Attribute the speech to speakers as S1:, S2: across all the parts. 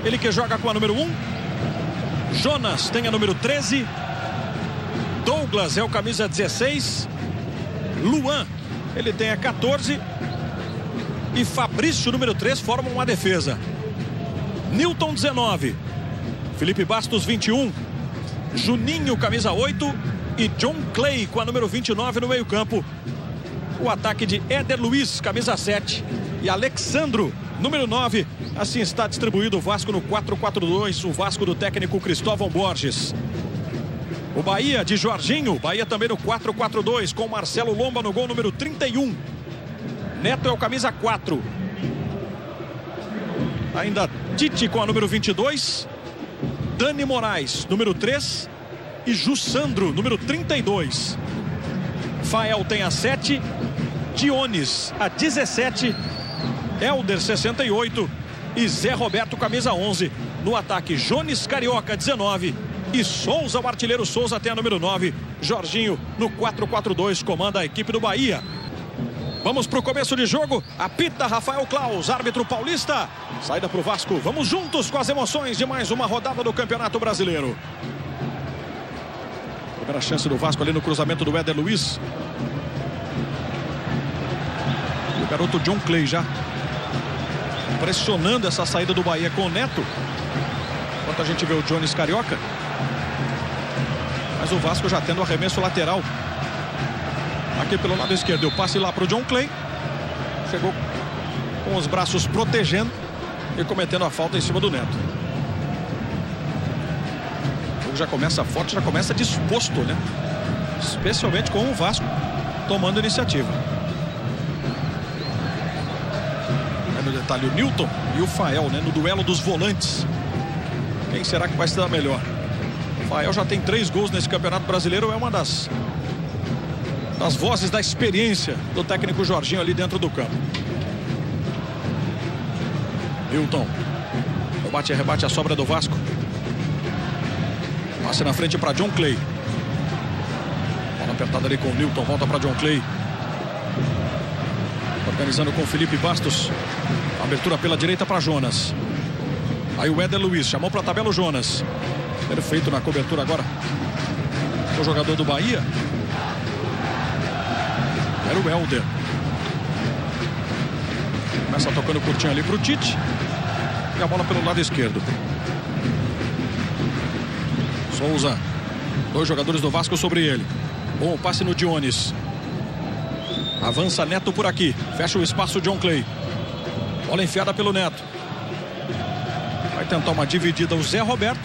S1: ele que joga com a número 1. Jonas tem a número 13. Douglas é o camisa 16. Luan, ele tem a 14. E Fabrício, número 3, formam uma defesa. Newton, 19. Felipe Bastos, 21. Juninho, camisa 8. E John Clay com a número 29 no meio-campo. O ataque de Éder Luiz, camisa 7. E Alexandro, número 9. Assim está distribuído o Vasco no 4-4-2. O Vasco do técnico Cristóvão Borges. O Bahia de Jorginho. Bahia também no 4-4-2. Com Marcelo Lomba no gol número 31. Neto é o camisa 4. Ainda Tite com a número 22. Dani Moraes, número 3. E Jussandro, número 32. Fael tem a 7. Dionis, a 17. Helder, 68. E Zé Roberto, camisa 11. No ataque, Jones Carioca, 19. E Souza, o artilheiro Souza, tem a número 9. Jorginho, no 4-4-2, comanda a equipe do Bahia. Vamos para o começo de jogo. Apita Rafael Claus, árbitro paulista. Saída para o Vasco. Vamos juntos com as emoções de mais uma rodada do Campeonato Brasileiro. Primeira chance do Vasco ali no cruzamento do Éder Luiz. E o garoto John Clay já pressionando essa saída do Bahia com o Neto. Enquanto a gente vê o Jones Carioca. Mas o Vasco já tendo arremesso lateral. Aqui pelo lado esquerdo, o passe lá para o John Clay. Chegou com os braços protegendo e cometendo a falta em cima do Neto. O jogo já começa forte, já começa disposto, né? Especialmente com o Vasco tomando iniciativa. Aí no detalhe o Newton e o Fael, né? No duelo dos volantes. Quem será que vai se dar melhor? O Fael já tem 3 gols nesse Campeonato Brasileiro, é uma das vozes da experiência do técnico Jorginho ali dentro do campo. Newton. O bate e rebate a sobra do Vasco. Passe na frente para John Clay. Bola apertada ali com o Newton. Volta para John Clay. Organizando com o Felipe Bastos. Abertura pela direita para Jonas. Aí o Éder Luiz. Chamou para a tabela o Jonas. Perfeito na cobertura agora. O jogador do Bahia. Era o Helder. Começa tocando curtinho ali para o Tite. E a bola pelo lado esquerdo. Souza. 2 jogadores do Vasco sobre ele. Bom passe no Dionis. Avança Neto por aqui. Fecha o espaço John Clay. Bola enfiada pelo Neto. Vai tentar uma dividida o Zé Roberto.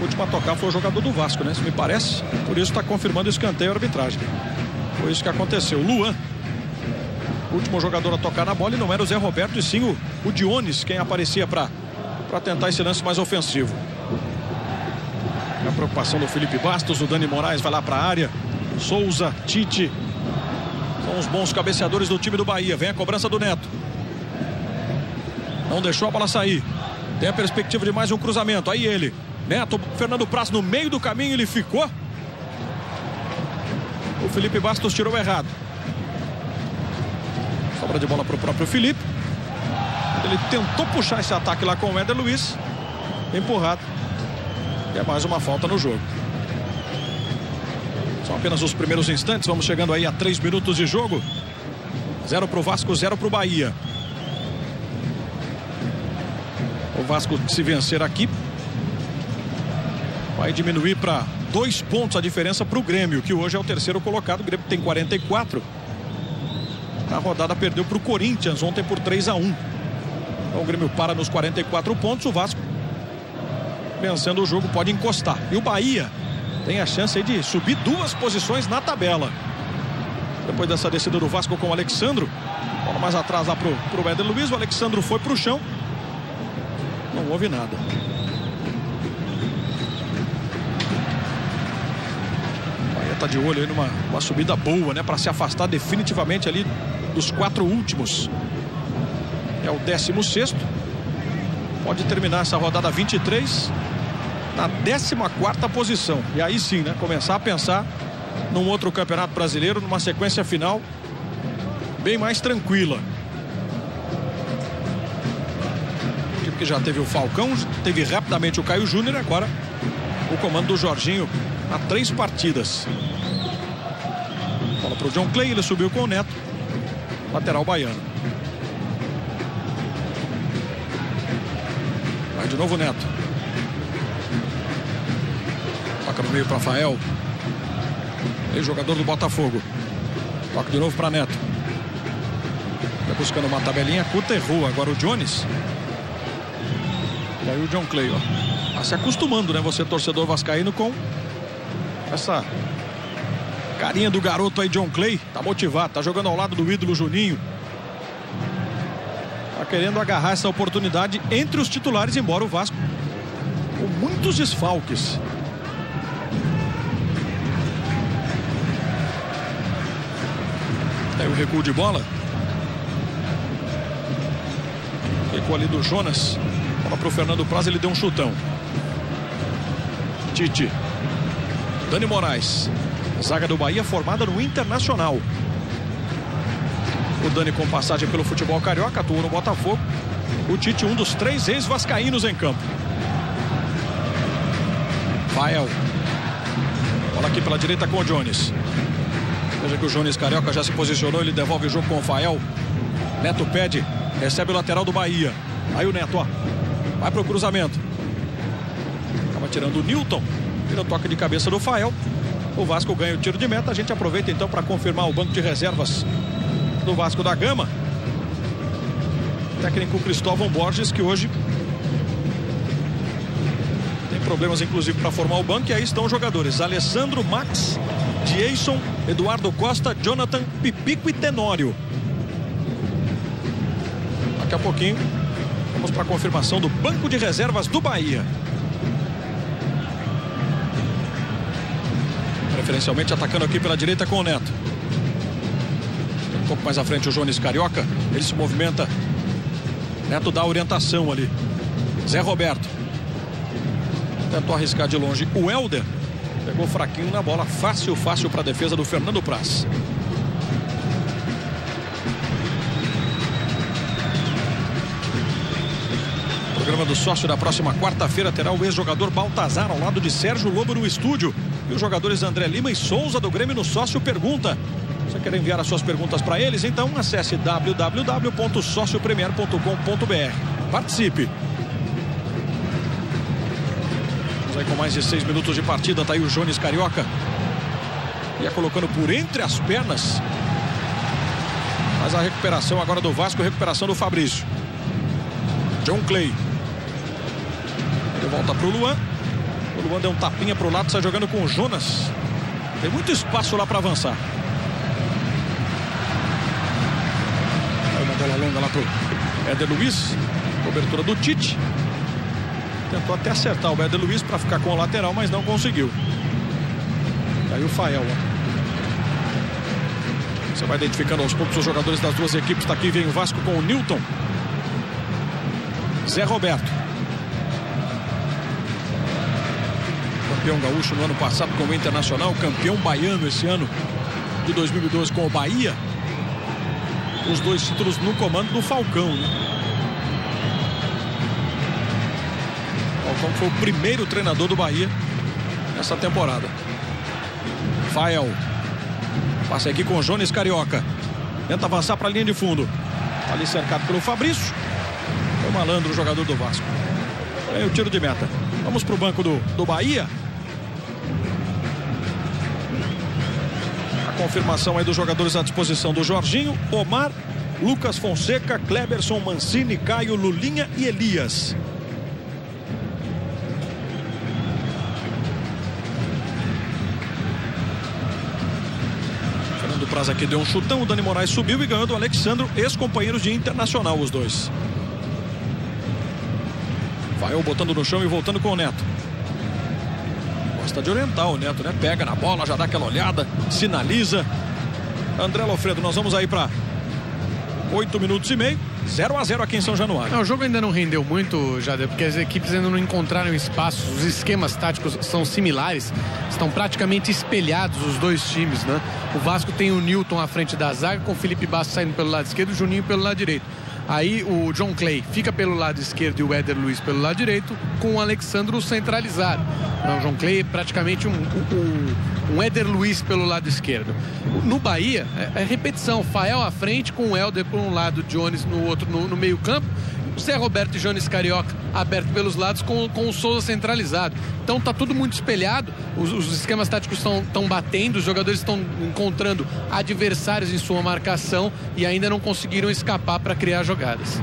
S1: O último a tocar foi o jogador do Vasco, né? Se me parece. Por isso está confirmando o escanteio a arbitragem. Foi isso que aconteceu. Luan, o último jogador a tocar na bola, e não era o Zé Roberto, e sim o Dionis, quem aparecia para tentar esse lance mais ofensivo. A preocupação do Felipe Bastos, o Dani Moraes vai lá para a área. Souza, Tite. São os bons cabeceadores do time do Bahia. Vem a cobrança do Neto. Não deixou a bola sair. Tem a perspectiva de mais um cruzamento. Aí ele. Neto, Fernando Praz no meio do caminho, ele ficou. O Felipe Bastos tirou errado. Sobra de bola para o próprio Felipe. Ele tentou puxar esse ataque lá com o Éder Luiz. Empurrado. E é mais uma falta no jogo. São apenas os primeiros instantes. Vamos chegando aí a 3 minutos de jogo. 0 para o Vasco, 0 para o Bahia. O Vasco, se vencer aqui, vai diminuir para 2 pontos a diferença para o Grêmio, que hoje é o terceiro colocado. O Grêmio tem 44. A rodada perdeu para o Corinthians ontem por 3-1. Então o Grêmio para nos 44 pontos. O Vasco, vencendo o jogo, pode encostar. E o Bahia tem a chance aí de subir 2 posições na tabela. Depois dessa descida do Vasco com o Alexandro. Bola mais atrás lá pro Éder Luiz. O Alexandro foi pro chão. Não houve nada. Tá de olho aí numa subida boa, né? Para se afastar definitivamente ali dos 4 últimos. É o 16º. Pode terminar essa rodada 23 na 14ª posição. E aí sim, né? Começar a pensar num outro Campeonato Brasileiro, numa sequência final bem mais tranquila. De que já teve o Falcão, teve rapidamente o Caio Júnior e agora o comando do Jorginho há 3 partidas. Bola para o John Clay, ele subiu com o Neto. Lateral baiano. Vai de novo o Neto. Toca no meio para Rafael. Ele, jogador do Botafogo. Toca de novo para Neto. Vai buscando uma tabelinha curta, errou. Agora o Jones. E aí o John Clay, ó. Tá se acostumando, né? Você, torcedor vascaíno, com essa carinha do garoto aí, John Clay. Tá motivado, tá jogando ao lado do ídolo Juninho. Tá querendo agarrar essa oportunidade entre os titulares, embora o Vasco com muitos desfalques. Aí o recuo de bola. Recuo ali do Jonas. Bola pro Fernando Praz, ele deu um chutão. Tite. Dani Moraes. Zaga do Bahia formada no Internacional. O Dani com passagem pelo futebol carioca, atuou no Botafogo. O Tite, um dos 3 ex-vascaínos em campo. Fael. Bola aqui pela direita com o Jones. Veja que o Jones Carioca já se posicionou, ele devolve o jogo com o Fael. Neto pede, recebe o lateral do Bahia. Aí o Neto, ó, vai pro cruzamento. Acaba tirando o Newton. Tira o toque de cabeça do Fael. O Vasco ganha o tiro de meta. A gente aproveita então para confirmar o banco de reservas do Vasco da Gama. Técnico Cristóvão Borges, que hoje tem problemas inclusive para formar o banco. E aí estão os jogadores: Alessandro, Max, Jason, Eduardo Costa, Jonathan, Pipico e Tenório. Daqui a pouquinho vamos para a confirmação do banco de reservas do Bahia. Preferencialmente atacando aqui pela direita com o Neto. Um pouco mais à frente o Jones Carioca. Ele se movimenta. Neto dá orientação ali. Zé Roberto. Tentou arriscar de longe o Helder. Pegou fraquinho na bola. Fácil para a defesa do Fernando Praz. O programa do sócio da próxima quarta-feira terá o ex-jogador Baltazar ao lado de Sérgio Lobo no estúdio. E os jogadores André Lima e Souza do Grêmio no Sócio Pergunta. Se você quer enviar as suas perguntas para eles, então acesse www.sociopremier.com.br. Participe. Vamos aí com mais de 6 minutos de partida. Tá aí o Jones Carioca. Ia colocando por entre as pernas. Mas a recuperação agora do Vasco, recuperação do Fabrício. John Clay. Ele volta pro Luan. O Luan deu um tapinha pro lado, sai jogando com o Jonas. Tem muito espaço lá para avançar. Aí uma bola longa lá pro Éder Luiz. Cobertura do Tite. Tentou até acertar o Éder Luiz para ficar com o lateral, mas não conseguiu. Aí o Fael, ó. Você vai identificando aos poucos os jogadores das duas equipes. Tá aqui, vem o Vasco com o Newton. Zé Roberto. Campeão gaúcho no ano passado com o Internacional, campeão baiano esse ano de 2012 com o Bahia. Os 2 títulos no comando do Falcão, né? Falcão foi o primeiro treinador do Bahia nessa temporada. Fael. Passa aqui com o Jones Carioca. Tenta avançar para a linha de fundo. Tá ali cercado pelo Fabrício. Foi o malandro, o jogador do Vasco. Ganha o tiro de meta. Vamos para o banco do Bahia. Confirmação aí dos jogadores à disposição do Jorginho: Omar, Lucas Fonseca, Kleberson, Mancini, Caio, Lulinha e Elias. Fernando Praz aqui deu um chutão, o Dani Moraes subiu e ganhou do Alexandro, ex-companheiros de Internacional os dois. Vai botando no chão e voltando com o Neto. Gosta de orientar o Neto, né? Pega na bola, já dá aquela olhada, sinaliza. André Lofredo, nós vamos aí para 8 minutos e meio. 0-0 aqui em São Januário.
S2: Não, o jogo ainda não rendeu muito, Jade, porque as equipes ainda não encontraram espaço. Os esquemas táticos são similares. Estão praticamente espelhados os dois times, né? O Vasco tem o Newton à frente da zaga, com o Felipe Bastos saindo pelo lado esquerdo e o Juninho pelo lado direito. Aí o John Clay fica pelo lado esquerdo e o Éder Luiz pelo lado direito, com o Alexandro centralizado. Então, o John Clay é praticamente um Éder Luiz pelo lado esquerdo. No Bahia, é repetição. Fael à frente, com o Helder por um lado, Jones no outro, no meio campo. O Zé Roberto e Jones Carioca aberto pelos lados, com o Souza centralizado. Então tá tudo muito espelhado, os esquemas táticos estão batendo, os jogadores estão encontrando adversários em sua marcação e ainda não conseguiram escapar para criar jogadas.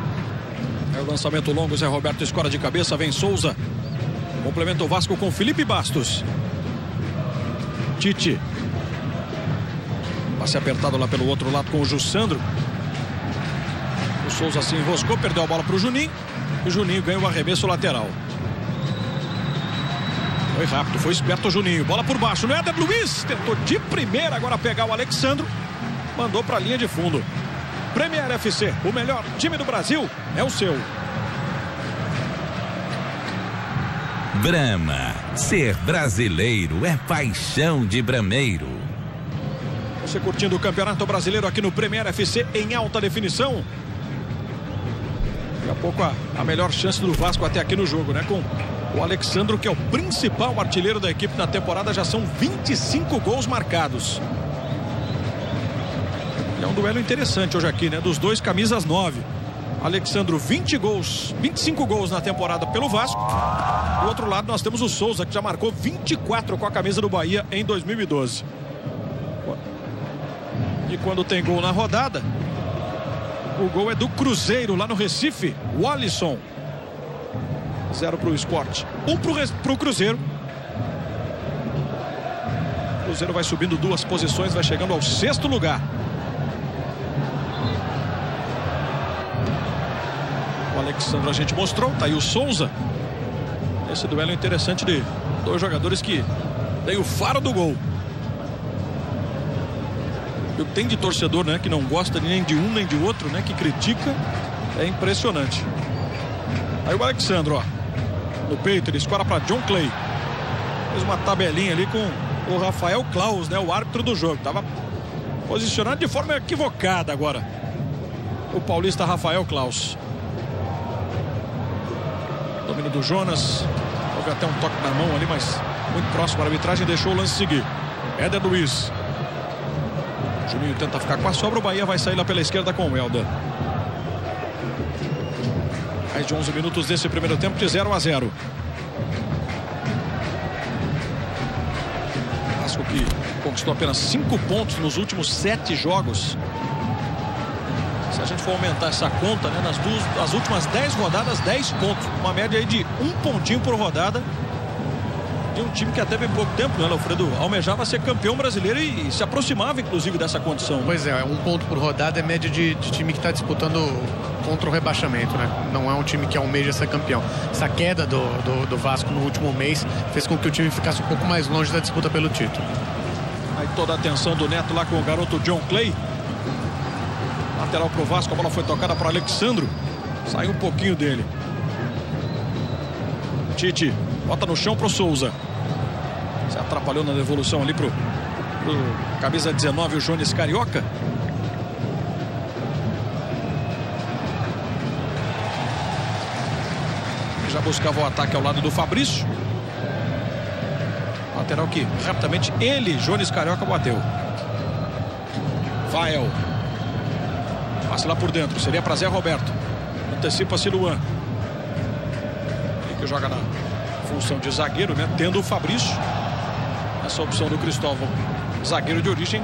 S1: É o lançamento longo, Zé Roberto escora de cabeça, vem Souza. Complementa o Vasco com Felipe Bastos. Tite. Passe apertado lá pelo outro lado com o Jussandro. O Souza se enroscou, perdeu a bola para o Juninho. E o Juninho ganha o arremesso lateral. Foi rápido, foi esperto o Juninho. Bola por baixo, no Éder Luiz. Tentou de primeira agora pegar o Alexandro. Mandou para a linha de fundo. Premier FC, o melhor time do Brasil é o seu.
S3: Brahma, ser brasileiro é paixão de brameiro.
S1: Você curtindo o Campeonato Brasileiro aqui no Premier FC em alta definição. Daqui a pouco a melhor chance do Vasco até aqui no jogo, né? Com o Alexandro, que é o principal artilheiro da equipe na temporada. Já são 25 gols marcados. É um duelo interessante hoje aqui, né? Dos dois, camisas 9. Alexandro, 20 gols, 25 gols na temporada pelo Vasco. Do outro lado nós temos o Souza, que já marcou 24 com a camisa do Bahia em 2012. E quando tem gol na rodada, o gol é do Cruzeiro lá no Recife, o Alisson. 0 para o Sport, 1 para o Cruzeiro. O Cruzeiro vai subindo 2 posições, vai chegando ao 6º lugar. O Alexandre a gente mostrou, tá aí o Souza. Esse duelo é interessante de 2 jogadores que tem o faro do gol. E o que tem de torcedor, né, que não gosta nem de um nem de outro, né, que critica, é impressionante. Aí o Alexandre, ó, no peito, ele escora para John Clay. Fez uma tabelinha ali com o Rafael Klaus, né, o árbitro do jogo. Tava posicionado de forma equivocada agora o paulista Rafael Klaus. Domínio do Jonas. Houve até um toque na mão ali, mas muito próximo. A arbitragem deixou o lance seguir. Éder Luiz. Juninho tenta ficar com a sobra. O Bahia vai sair lá pela esquerda com o Helder. Mais de 11 minutos desse primeiro tempo, de 0-0. Vasco que conquistou apenas 5 pontos nos últimos 7 jogos. Se a gente for aumentar essa conta, né, nas últimas 10 rodadas, 10 pontos. Uma média aí de 1 pontinho por rodada. De um time que até bem pouco tempo, né, Alfredo, almejava ser campeão brasileiro e se aproximava, inclusive, dessa condição.
S2: Pois é, 1 ponto por rodada é média de time que está disputando contra o rebaixamento, né? Não é um time que almeja ser campeão. Essa queda do Vasco no último mês fez com que o time ficasse um pouco mais longe da disputa pelo título.
S1: Aí toda a atenção do Neto lá com o garoto John Clay. Lateral pro Vasco, a bola foi tocada para Alexandro. Saiu um pouquinho dele. Tite bota no chão pro Souza. Se atrapalhou na devolução ali pro camisa 19, o Jones Carioca. E já buscava o ataque ao lado do Fabrício. Lateral que rapidamente ele, Jones Carioca, bateu. Fael. Passe lá por dentro, seria para Zé Roberto. Antecipa-se Luan. Ele que joga na função de zagueiro, né? Tendo o Fabrício. Essa opção do Cristóvão, zagueiro de origem,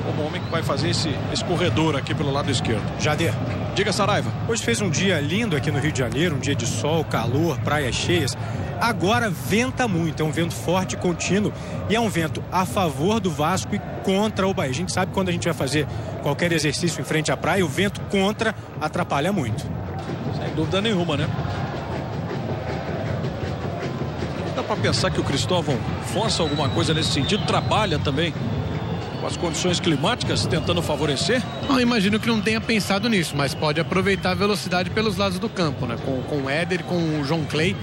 S1: como homem que vai fazer esse corredor aqui pelo lado esquerdo.
S4: Jader.
S1: Diga, Saraiva.
S4: Hoje fez um dia lindo aqui no Rio de Janeiro, um dia de sol, calor, praias cheias. Agora venta muito, é um vento forte, contínuo, e é um vento a favor do Vasco e contra o Bahia. A gente sabe que quando a gente vai fazer qualquer exercício em frente à praia, o vento contra atrapalha muito.
S1: Sem dúvida nenhuma, né? Dá para pensar que o Cristóvão força alguma coisa nesse sentido, trabalha também com as condições climáticas, tentando favorecer?
S2: Eu imagino que não tenha pensado nisso, mas pode aproveitar a velocidade pelos lados do campo, né? Com o Éder, com o John Clay.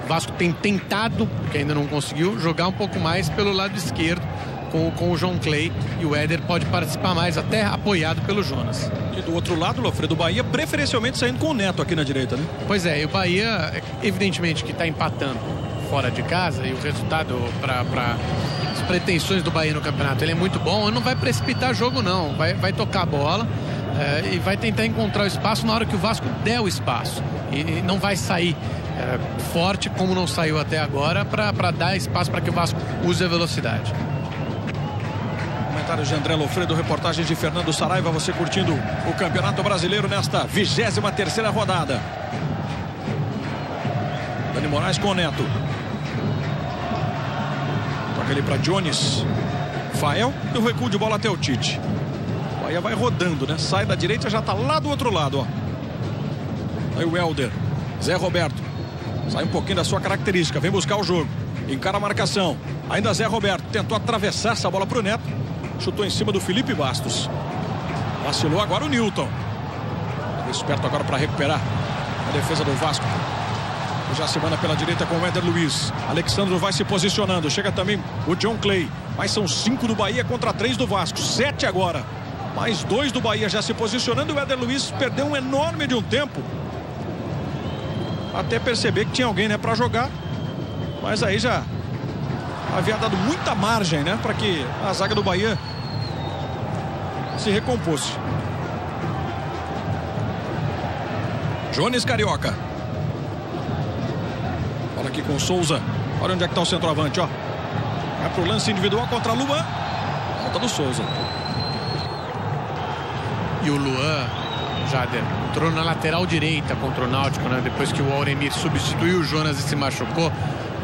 S2: O Vasco tem tentado, porque ainda não conseguiu, jogar um pouco mais pelo lado esquerdo, com o João Clay, e o Éder pode participar mais, até apoiado pelo Jonas.
S1: E do outro lado, o Alfredo Bahia, preferencialmente saindo com o Neto aqui na direita, né?
S2: Pois é, e o Bahia, evidentemente que está empatando fora de casa, e o resultado para as pretensões do Bahia no campeonato, ele é muito bom, ele não vai precipitar jogo não, vai tocar a bola e vai tentar encontrar o espaço na hora que o Vasco der o espaço, e não vai sair forte como não saiu até agora, para dar espaço para que o Vasco use a velocidade.
S1: Comentários de André Lofredo, reportagens de Fernando Saraiva, você curtindo o Campeonato Brasileiro nesta 23ª rodada. Dani Moraes com o Neto. Toca ele para Jones. Fael e o recuo de bola até o Tite. O Bahia vai rodando, né? Sai da direita, já tá lá do outro lado, ó. Aí o Helder. Zé Roberto. Sai um pouquinho da sua característica, vem buscar o jogo. Encara a marcação. Ainda Zé Roberto tentou atravessar essa bola pro Neto. Chutou em cima do Felipe Bastos. Vacilou agora o Newton. Esperto agora para recuperar a defesa do Vasco. Já se manda pela direita com o Éder Luiz. Alexandro vai se posicionando. Chega também o John Clay. Mas são 5 do Bahia contra 3 do Vasco. 7 agora. Mais 2 do Bahia já se posicionando. O Éder Luiz perdeu um enorme de um tempo. Até perceber que tinha alguém, né, para jogar. Mas aí já havia dado muita margem, né, para que a zaga do Bahia se recompôsse. Jones Carioca. Bola aqui com o Souza. Olha onde é que está o centroavante, ó. Vai pro lance individual contra Luan. Falta do Souza.
S2: E o Luan, Jader, entrou na lateral direita contra o Náutico, né? Depois que o Auremir substituiu o Jonas e se machucou.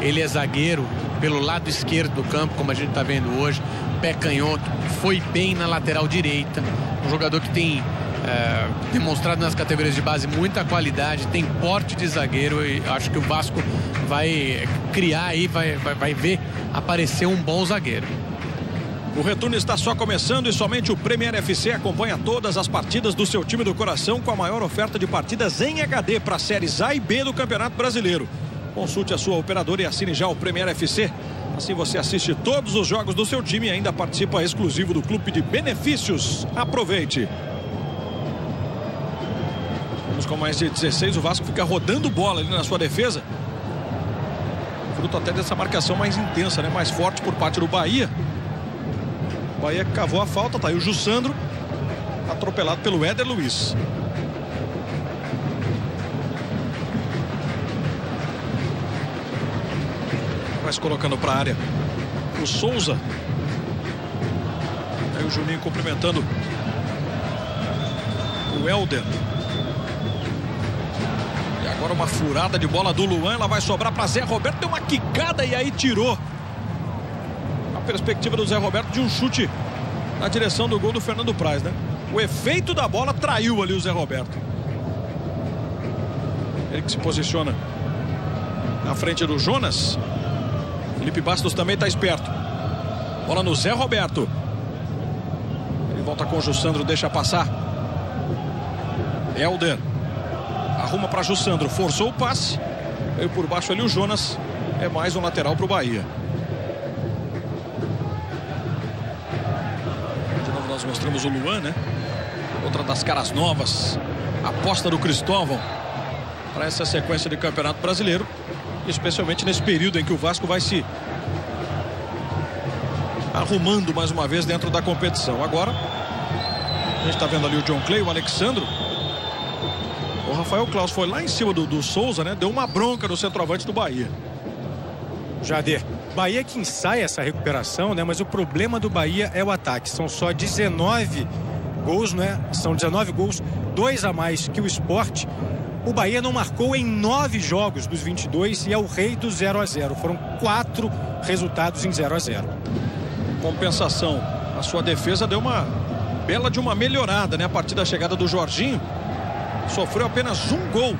S2: Ele é zagueiro pelo lado esquerdo do campo, como a gente está vendo hoje. Pé canhoto, foi bem na lateral direita. Um jogador que tem demonstrado nas categorias de base muita qualidade, tem porte de zagueiro, e acho que o Vasco vai criar aí, vai ver aparecer um bom zagueiro.
S1: O retorno está só começando e somente o Premier FC acompanha todas as partidas do seu time do coração com a maior oferta de partidas em HD para séries A e B do Campeonato Brasileiro. Consulte a sua operadora e assine já o Premier FC. Assim você assiste todos os jogos do seu time e ainda participa exclusivo do clube de benefícios. Aproveite. Vamos com mais de 16, o Vasco fica rodando bola ali na sua defesa. Fruto até dessa marcação mais intensa, né? Mais forte por parte do Bahia. O Bahia cavou a falta, tá aí o Jussandro, atropelado pelo Éder Luiz. Vai se colocando para a área o Souza. Aí o Juninho cumprimentando o Helder. E agora uma furada de bola do Luan. Ela vai sobrar para Zé Roberto. Deu uma quicada e aí tirou a perspectiva do Zé Roberto de um chute na direção do gol do Fernando Praz, né? O efeito da bola traiu ali o Zé Roberto. Ele que se posiciona na frente do Jonas. Felipe Bastos também está esperto. Bola no Zé Roberto. Ele volta com o Jussandro, deixa passar. Helder. Arruma para Jussandro, forçou o passe. Veio por baixo ali o Jonas. É mais um lateral para o Bahia. De novo nós mostramos o Luan, né? Outra das caras novas. Aposta do Cristóvão para essa sequência de Campeonato Brasileiro. Especialmente nesse período em que o Vasco vai se arrumando mais uma vez dentro da competição. Agora a gente está vendo ali o John Clay, o Alexandro. O Rafael Claus foi lá em cima do Souza, né? Deu uma bronca no centroavante do Bahia.
S4: Jader, Bahia que ensaia essa recuperação, né? Mas o problema do Bahia é o ataque. São só 19 gols, né? São 19 gols, 2 a mais que o Sport. O Bahia não marcou em 9 jogos dos 22 e é o rei do 0 a 0. Foram 4 resultados em 0 a 0.
S1: Compensação, a sua defesa deu uma bela de uma melhorada, né? A partir da chegada do Jorginho, sofreu apenas um gol.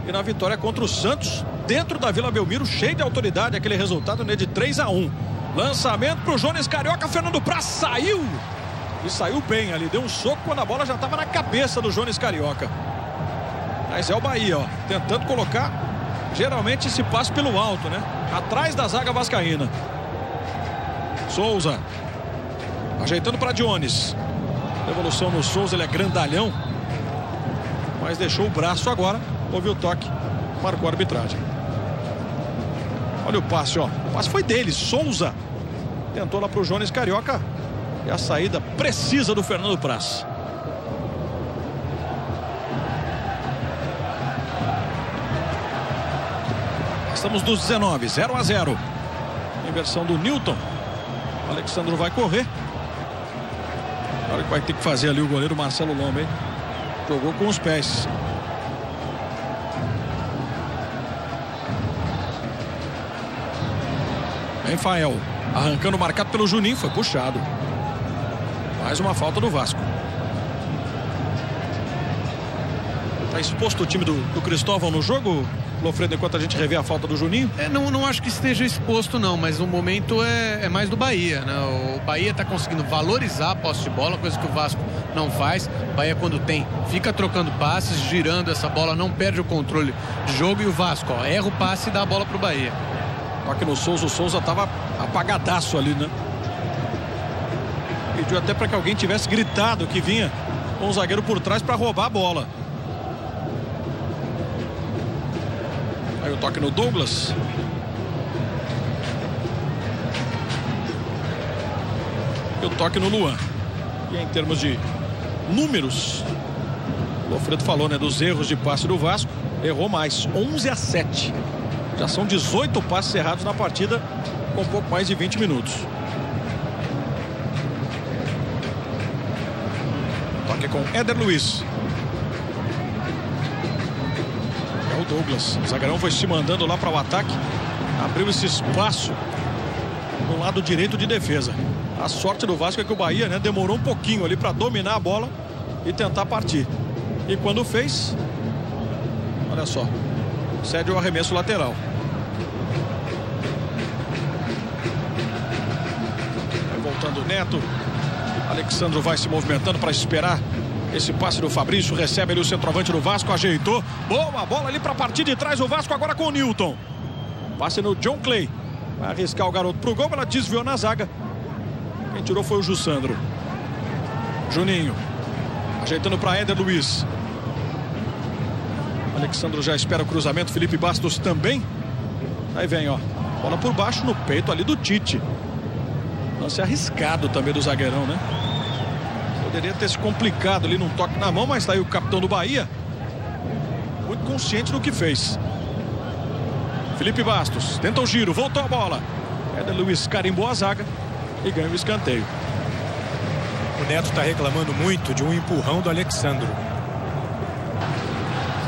S1: E na vitória contra o Santos, dentro da Vila Belmiro, cheio de autoridade, aquele resultado, né, de 3 a 1. Lançamento para o Jones Carioca, Fernando Praz saiu. E saiu bem ali, deu um soco quando a bola já estava na cabeça do Jones Carioca. Mas é o Bahia, ó, tentando colocar geralmente esse passe pelo alto, né? Atrás da zaga vascaína. Souza. Ajeitando para Jones. Devolução no Souza, ele é grandalhão. Mas deixou o braço agora. Houve o toque. Marcou a arbitragem. Olha o passe, ó. O passe foi dele. Souza tentou lá para o Jones Carioca. E a saída precisa do Fernando Praz. Estamos dos 19, 0-0. Inversão do Newton. O Alexandro vai correr. Agora que vai ter que fazer ali o goleiro Marcelo Lomba, hein? Jogou com os pés. Rafael arrancando, marcado pelo Juninho, foi puxado. Mais uma falta do Vasco. Tá exposto o time do Cristóvão no jogo, Lofredo, enquanto a gente revê a falta do Juninho?
S2: Não acho que esteja exposto não, mas o momento é mais do Bahia, né? O Bahia tá conseguindo valorizar a posse de bola, coisa que o Vasco não faz. O Bahia, quando tem, fica trocando passes, girando essa bola, não perde o controle de jogo, e o Vasco, ó, erra o passe e dá a bola pro Bahia.
S1: Aqui no Souza, o Souza tava apagadaço ali, né? Pediu até para que alguém tivesse gritado que vinha com o zagueiro por trás para roubar a bola. Aí o toque no Douglas. E o toque no Luan. E em termos de números, o Alfredo falou, né, dos erros de passe do Vasco. Errou mais, 11-7. Já são 18 passes errados na partida, com pouco mais de 20 minutos. Toque com Éder Luiz. É o Douglas. O zagueirão foi se mandando lá para o ataque. Abriu esse espaço no lado direito de defesa. A sorte do Vasco é que o Bahia, né, demorou um pouquinho ali para dominar a bola e tentar partir. E quando fez, olha só, cede o arremesso lateral. Vai voltando o Neto. Alexandro vai se movimentando para esperar esse passe do Fabrício. Recebe ali o centroavante do Vasco, ajeitou. Boa bola ali para partir de trás. O Vasco agora com o Newton. Passe no John Clay. Vai arriscar o garoto pro gol. Ela desviou na zaga. Quem tirou foi o Jussandro. Juninho. Ajeitando para Éder Luiz. Alexandro já espera o cruzamento. Felipe Bastos também. Aí vem, ó. Bola por baixo no peito ali do Tite. Lance arriscado também do zagueirão, né? Poderia ter se complicado ali num toque na mão, mas tá aí o capitão do Bahia. Muito consciente do que fez. Felipe Bastos. Tenta o giro. Voltou a bola. Éder Luiz carimbou a zaga e ganha o escanteio.
S4: O Neto está reclamando muito de um empurrão do Alexandro.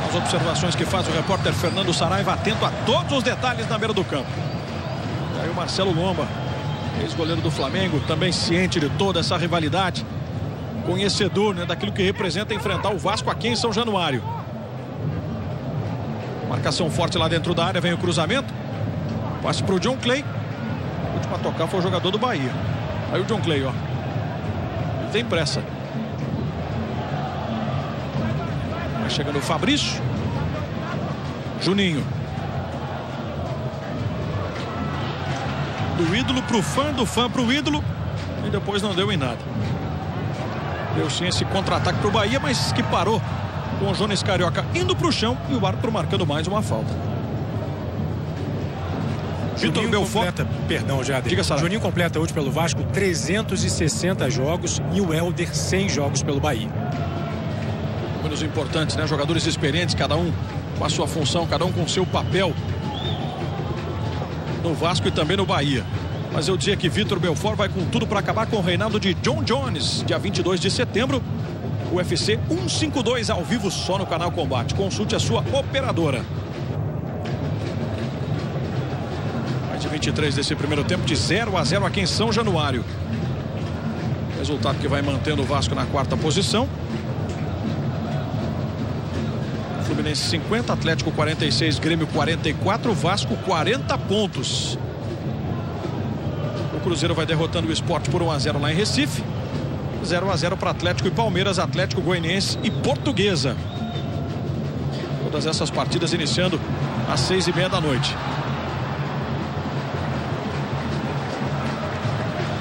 S1: As observações que faz o repórter Fernando Saraiva, atento a todos os detalhes na beira do campo. E aí o Marcelo Lomba, ex-goleiro do Flamengo, também ciente de toda essa rivalidade, conhecedor, né, daquilo que representa enfrentar o Vasco aqui em São Januário. Marcação forte lá dentro da área, vem o cruzamento. Passe para o John Clay. O último a tocar foi o jogador do Bahia. Aí o John Clay, ó. Ele tem pressa. Vai chegando o Fabrício. Juninho. Do ídolo pro fã, do fã pro ídolo. E depois não deu em nada. Deu sim esse contra-ataque pro Bahia, mas que parou com o Jones Carioca indo pro chão e o árbitro marcando mais uma falta.
S4: Vitor Belfort. Perdão, Jader.
S1: Diga, Sara.
S4: Juninho completa hoje pelo Vasco 360 jogos e o Helder 100 jogos pelo Bahia.
S1: Números importantes, né? Jogadores experientes, cada um com a sua função, cada um com o seu papel no Vasco e também no Bahia. Mas eu dizia que Vitor Belfort vai com tudo para acabar com o reinado de John Jones, dia 22 de setembro. UFC 152 ao vivo só no canal Combate. Consulte a sua operadora. Mais de 23 desse primeiro tempo, de 0-0 aqui em São Januário. Resultado que vai mantendo o Vasco na quarta posição. Fluminense 50, Atlético 46, Grêmio 44, Vasco 40 pontos. O Cruzeiro vai derrotando o Sport por 1-0 lá em Recife. 0-0 para Atlético e Palmeiras, Atlético Goianiense e Portuguesa. Todas essas partidas iniciando às 6h30 da noite.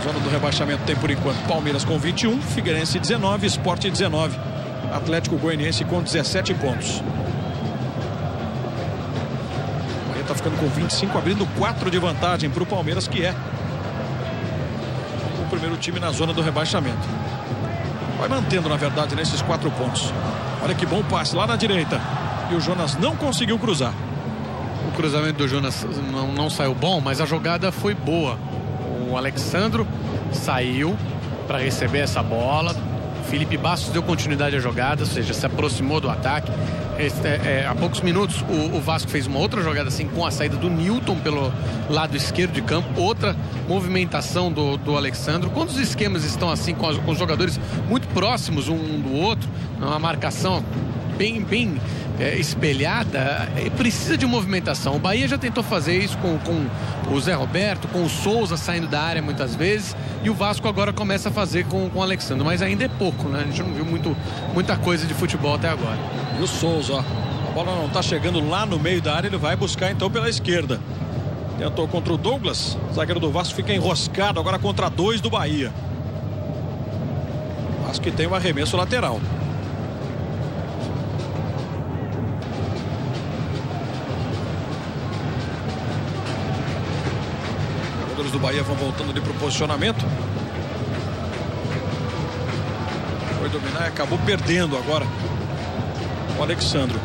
S1: Zona do rebaixamento tem por enquanto Palmeiras com 21, Figueirense 19, Sport 19, Atlético Goianiense com 17 pontos. O Bahia está ficando com 25, abrindo 4 de vantagem para o Palmeiras, que é o primeiro time na zona do rebaixamento. Vai mantendo, na verdade, nesses 4 pontos. Olha que bom passe lá na direita. E o Jonas não conseguiu cruzar.
S2: O cruzamento do Jonas não saiu bom, mas a jogada foi boa. O Alexandro saiu para receber essa bola. O Felipe Bastos deu continuidade à jogada, ou seja, se aproximou do ataque. Há poucos minutos o Vasco fez uma outra jogada assim com a saída do Newton pelo lado esquerdo de campo, outra movimentação do Alexandro. Quando os esquemas estão assim com os jogadores muito próximos um do outro, uma marcação bem espelhada, precisa de movimentação. O Bahia já tentou fazer isso com o Zé Roberto, com o Souza saindo da área muitas vezes, e o Vasco agora começa a fazer com o Alexandre, mas ainda é pouco, né? A gente não viu muita coisa de futebol até agora.
S1: E o Souza, ó, a bola não está chegando lá no meio da área, ele vai buscar então pela esquerda. Tentou contra o Douglas, o zagueiro do Vasco fica enroscado agora contra 2 do Bahia. O Vasco que tem um arremesso lateral. Do Bahia vão voltando ali para o posicionamento. Foi dominar e acabou perdendo agora o Alexandro.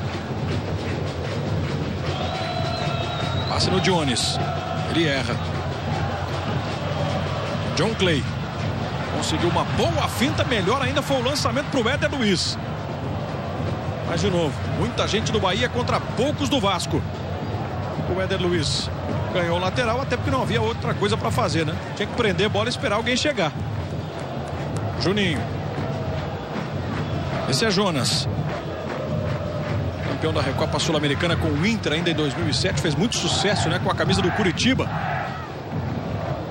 S1: Passe no Jones. Ele erra. John Clay conseguiu uma boa finta. Melhor ainda foi o lançamento para o Éder Luiz. Mas de novo, muita gente do Bahia contra poucos do Vasco. O Éder Luiz ganhou o lateral, até porque não havia outra coisa para fazer, né? Tinha que prender a bola e esperar alguém chegar. Juninho. Esse é Jonas. Campeão da Recopa Sul-Americana com o Inter ainda em 2007. Fez muito sucesso, né? Com a camisa do Curitiba.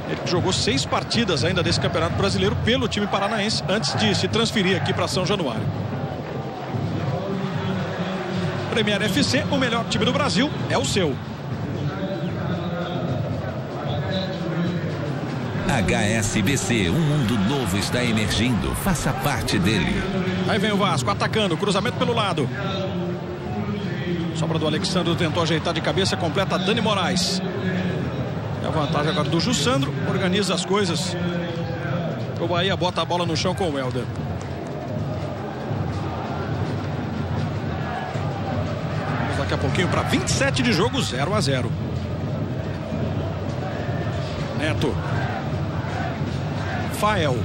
S1: Ele jogou 6 partidas ainda desse Campeonato Brasileiro pelo time paranaense antes de se transferir aqui para São Januário. Premier FC, o melhor time do Brasil é o seu.
S3: HSBC, um mundo novo está emergindo. Faça parte dele.
S1: Aí vem o Vasco atacando, cruzamento pelo lado. Sobra do Alexandre, tentou ajeitar de cabeça, completa Dani Moraes. É a vantagem agora do Jussandro, organiza as coisas. O Bahia bota a bola no chão com o Helder. Vamos daqui a pouquinho para 27 de jogo, 0-0. Neto. Fael.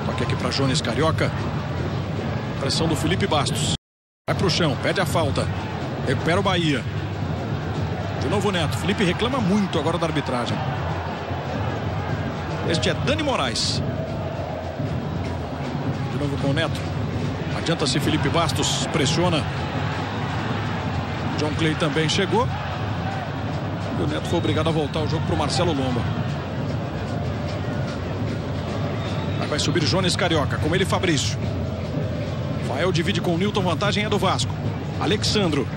S1: Toque aqui para Jones Carioca. Pressão do Felipe Bastos. Vai para o chão, pede a falta. Recupera o Bahia. De novo o Neto. Felipe reclama muito agora da arbitragem. Este é Dani Moraes. De novo com o Neto. Adianta-se Felipe Bastos. Pressiona. John Clay também chegou. O Neto foi obrigado a voltar o jogo para o Marcelo Lomba. Aí vai subir Jones Carioca, com ele Fabrício. Fael divide com o Newton, vantagem é do Vasco. Alexandro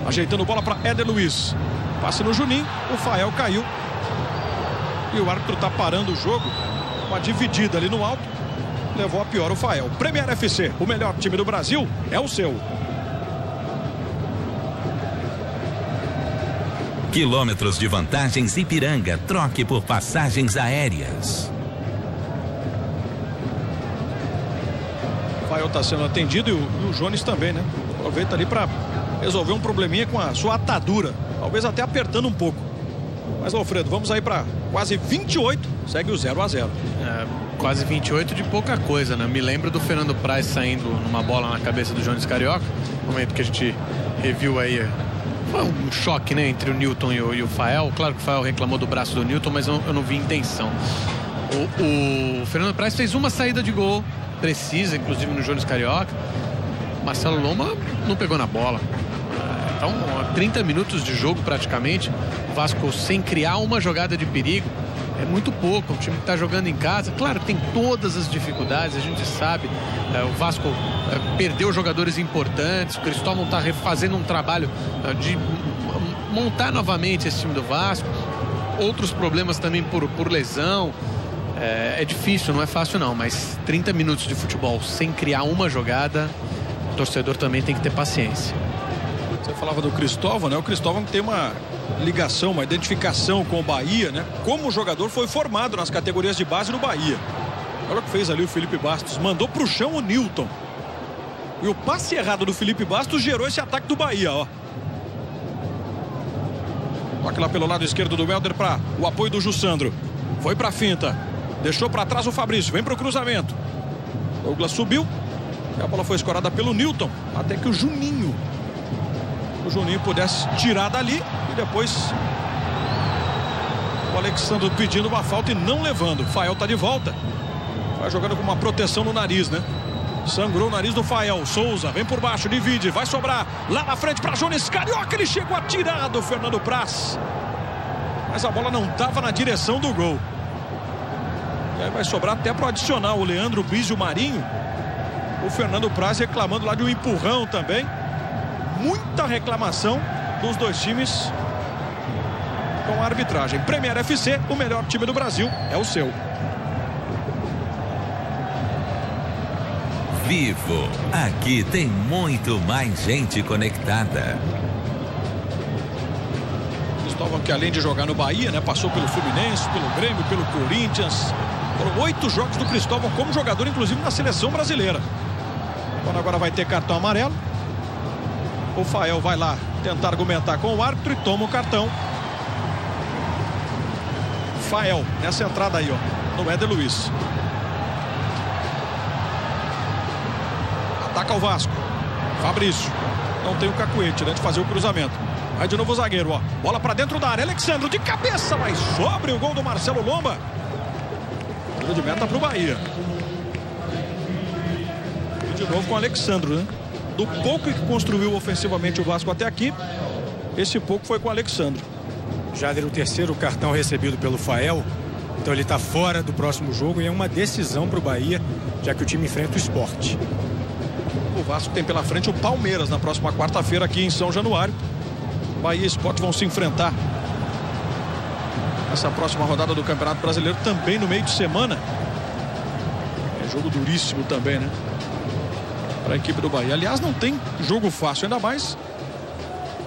S1: ajeitando bola para Éder Luiz. Passe no Juninho, o Fael caiu. E o árbitro está parando o jogo. Uma dividida ali no alto. Levou a pior o Fael. Premier FC, o melhor time do Brasil é o seu.
S3: Quilômetros de vantagens Ipiranga. Troque por passagens aéreas.
S1: O Fael está sendo atendido e o Jones também, né? Aproveita ali para resolver um probleminha com a sua atadura. Talvez até apertando um pouco. Mas, Alfredo, vamos aí para quase 28. Segue o 0-0.
S2: Quase 28 de pouca coisa, né? Me lembro do Fernando Praz saindo numa bola na cabeça do Jones Carioca. No momento que a gente reviu aí. Foi um choque, né, entre o Newton e o Fael. Claro que o Fael reclamou do braço do Newton, mas eu não vi intenção. O Fernando Praz fez uma saída de gol precisa, inclusive no Jones Carioca. Marcelo Lomba não pegou na bola. Então, 30 minutos de jogo praticamente. O Vasco sem criar uma jogada de perigo. É muito pouco. O time que está jogando em casa, claro, tem todas as dificuldades, a gente sabe. O Vasco perdeu jogadores importantes. O Cristóvão está refazendo um trabalho de montar novamente esse time do Vasco. outros problemas também por lesão. É difícil, não é fácil não, mas 30 minutos de futebol sem criar uma jogada, o torcedor também tem que ter paciência.
S1: Você falava do Cristóvão, né? O Cristóvão tem uma ligação, uma identificação com o Bahia, né? Como o jogador foi formado nas categorias de base no Bahia. Olha o que fez ali o Felipe Bastos, mandou pro chão o Newton. E o passe errado do Felipe Bastos gerou esse ataque do Bahia, ó. Toque lá pelo lado esquerdo do Welder para o apoio do Jussandro. Foi pra finta. Deixou para trás o Fabrício. Vem pro cruzamento. Douglas subiu. E a bola foi escorada pelo Newton. Até que o Juninho pudesse tirar dali. E depois o Alexandre pedindo uma falta e não levando. Fael tá de volta. Vai jogando com uma proteção no nariz, né? Sangrou o nariz do Fael. Souza vem por baixo, divide, vai sobrar lá na frente para Jones Carioca. Ele chegou a tirar do Fernando Praz, mas a bola não estava na direção do gol. E aí vai sobrar até para adicionar o Leandro Bizio Marinho. O Fernando Praz reclamando lá de um empurrão também. Muita reclamação dos dois times com a arbitragem. Premier FC, o melhor time do Brasil é o seu.
S3: Vivo, aqui tem muito mais gente conectada.
S1: Cristóvão, que além de jogar no Bahia, né, passou pelo Fluminense, pelo Grêmio, pelo Corinthians. Foram 8 jogos do Cristóvão como jogador, inclusive na seleção brasileira. Agora vai ter cartão amarelo. O Fael vai lá tentar argumentar com o árbitro e toma o cartão. Fael nessa entrada aí, ó, no Éder Luiz. Ataca o Vasco. Fabrício. Não tem o cacuete, né, de fazer o cruzamento. Vai de novo o zagueiro, ó. Bola pra dentro da área. Alexandre de cabeça, mas sobre o gol do Marcelo Lomba. Tiro de meta pro Bahia. E de novo com o Alexandre, né? Do pouco que construiu ofensivamente o Vasco até aqui, esse pouco foi com o Alexandre.
S4: Já era o terceiro cartão recebido pelo Fael. Então ele está fora do próximo jogo e é uma decisão para o Bahia, já que o time enfrenta o Sport.
S1: O Vasco tem pela frente o Palmeiras na próxima quarta-feira aqui em São Januário. Bahia e Sport vão se enfrentar nessa próxima rodada do Campeonato Brasileiro, também no meio de semana. É jogo duríssimo também, né, para a equipe do Bahia. Aliás, não tem jogo fácil, ainda mais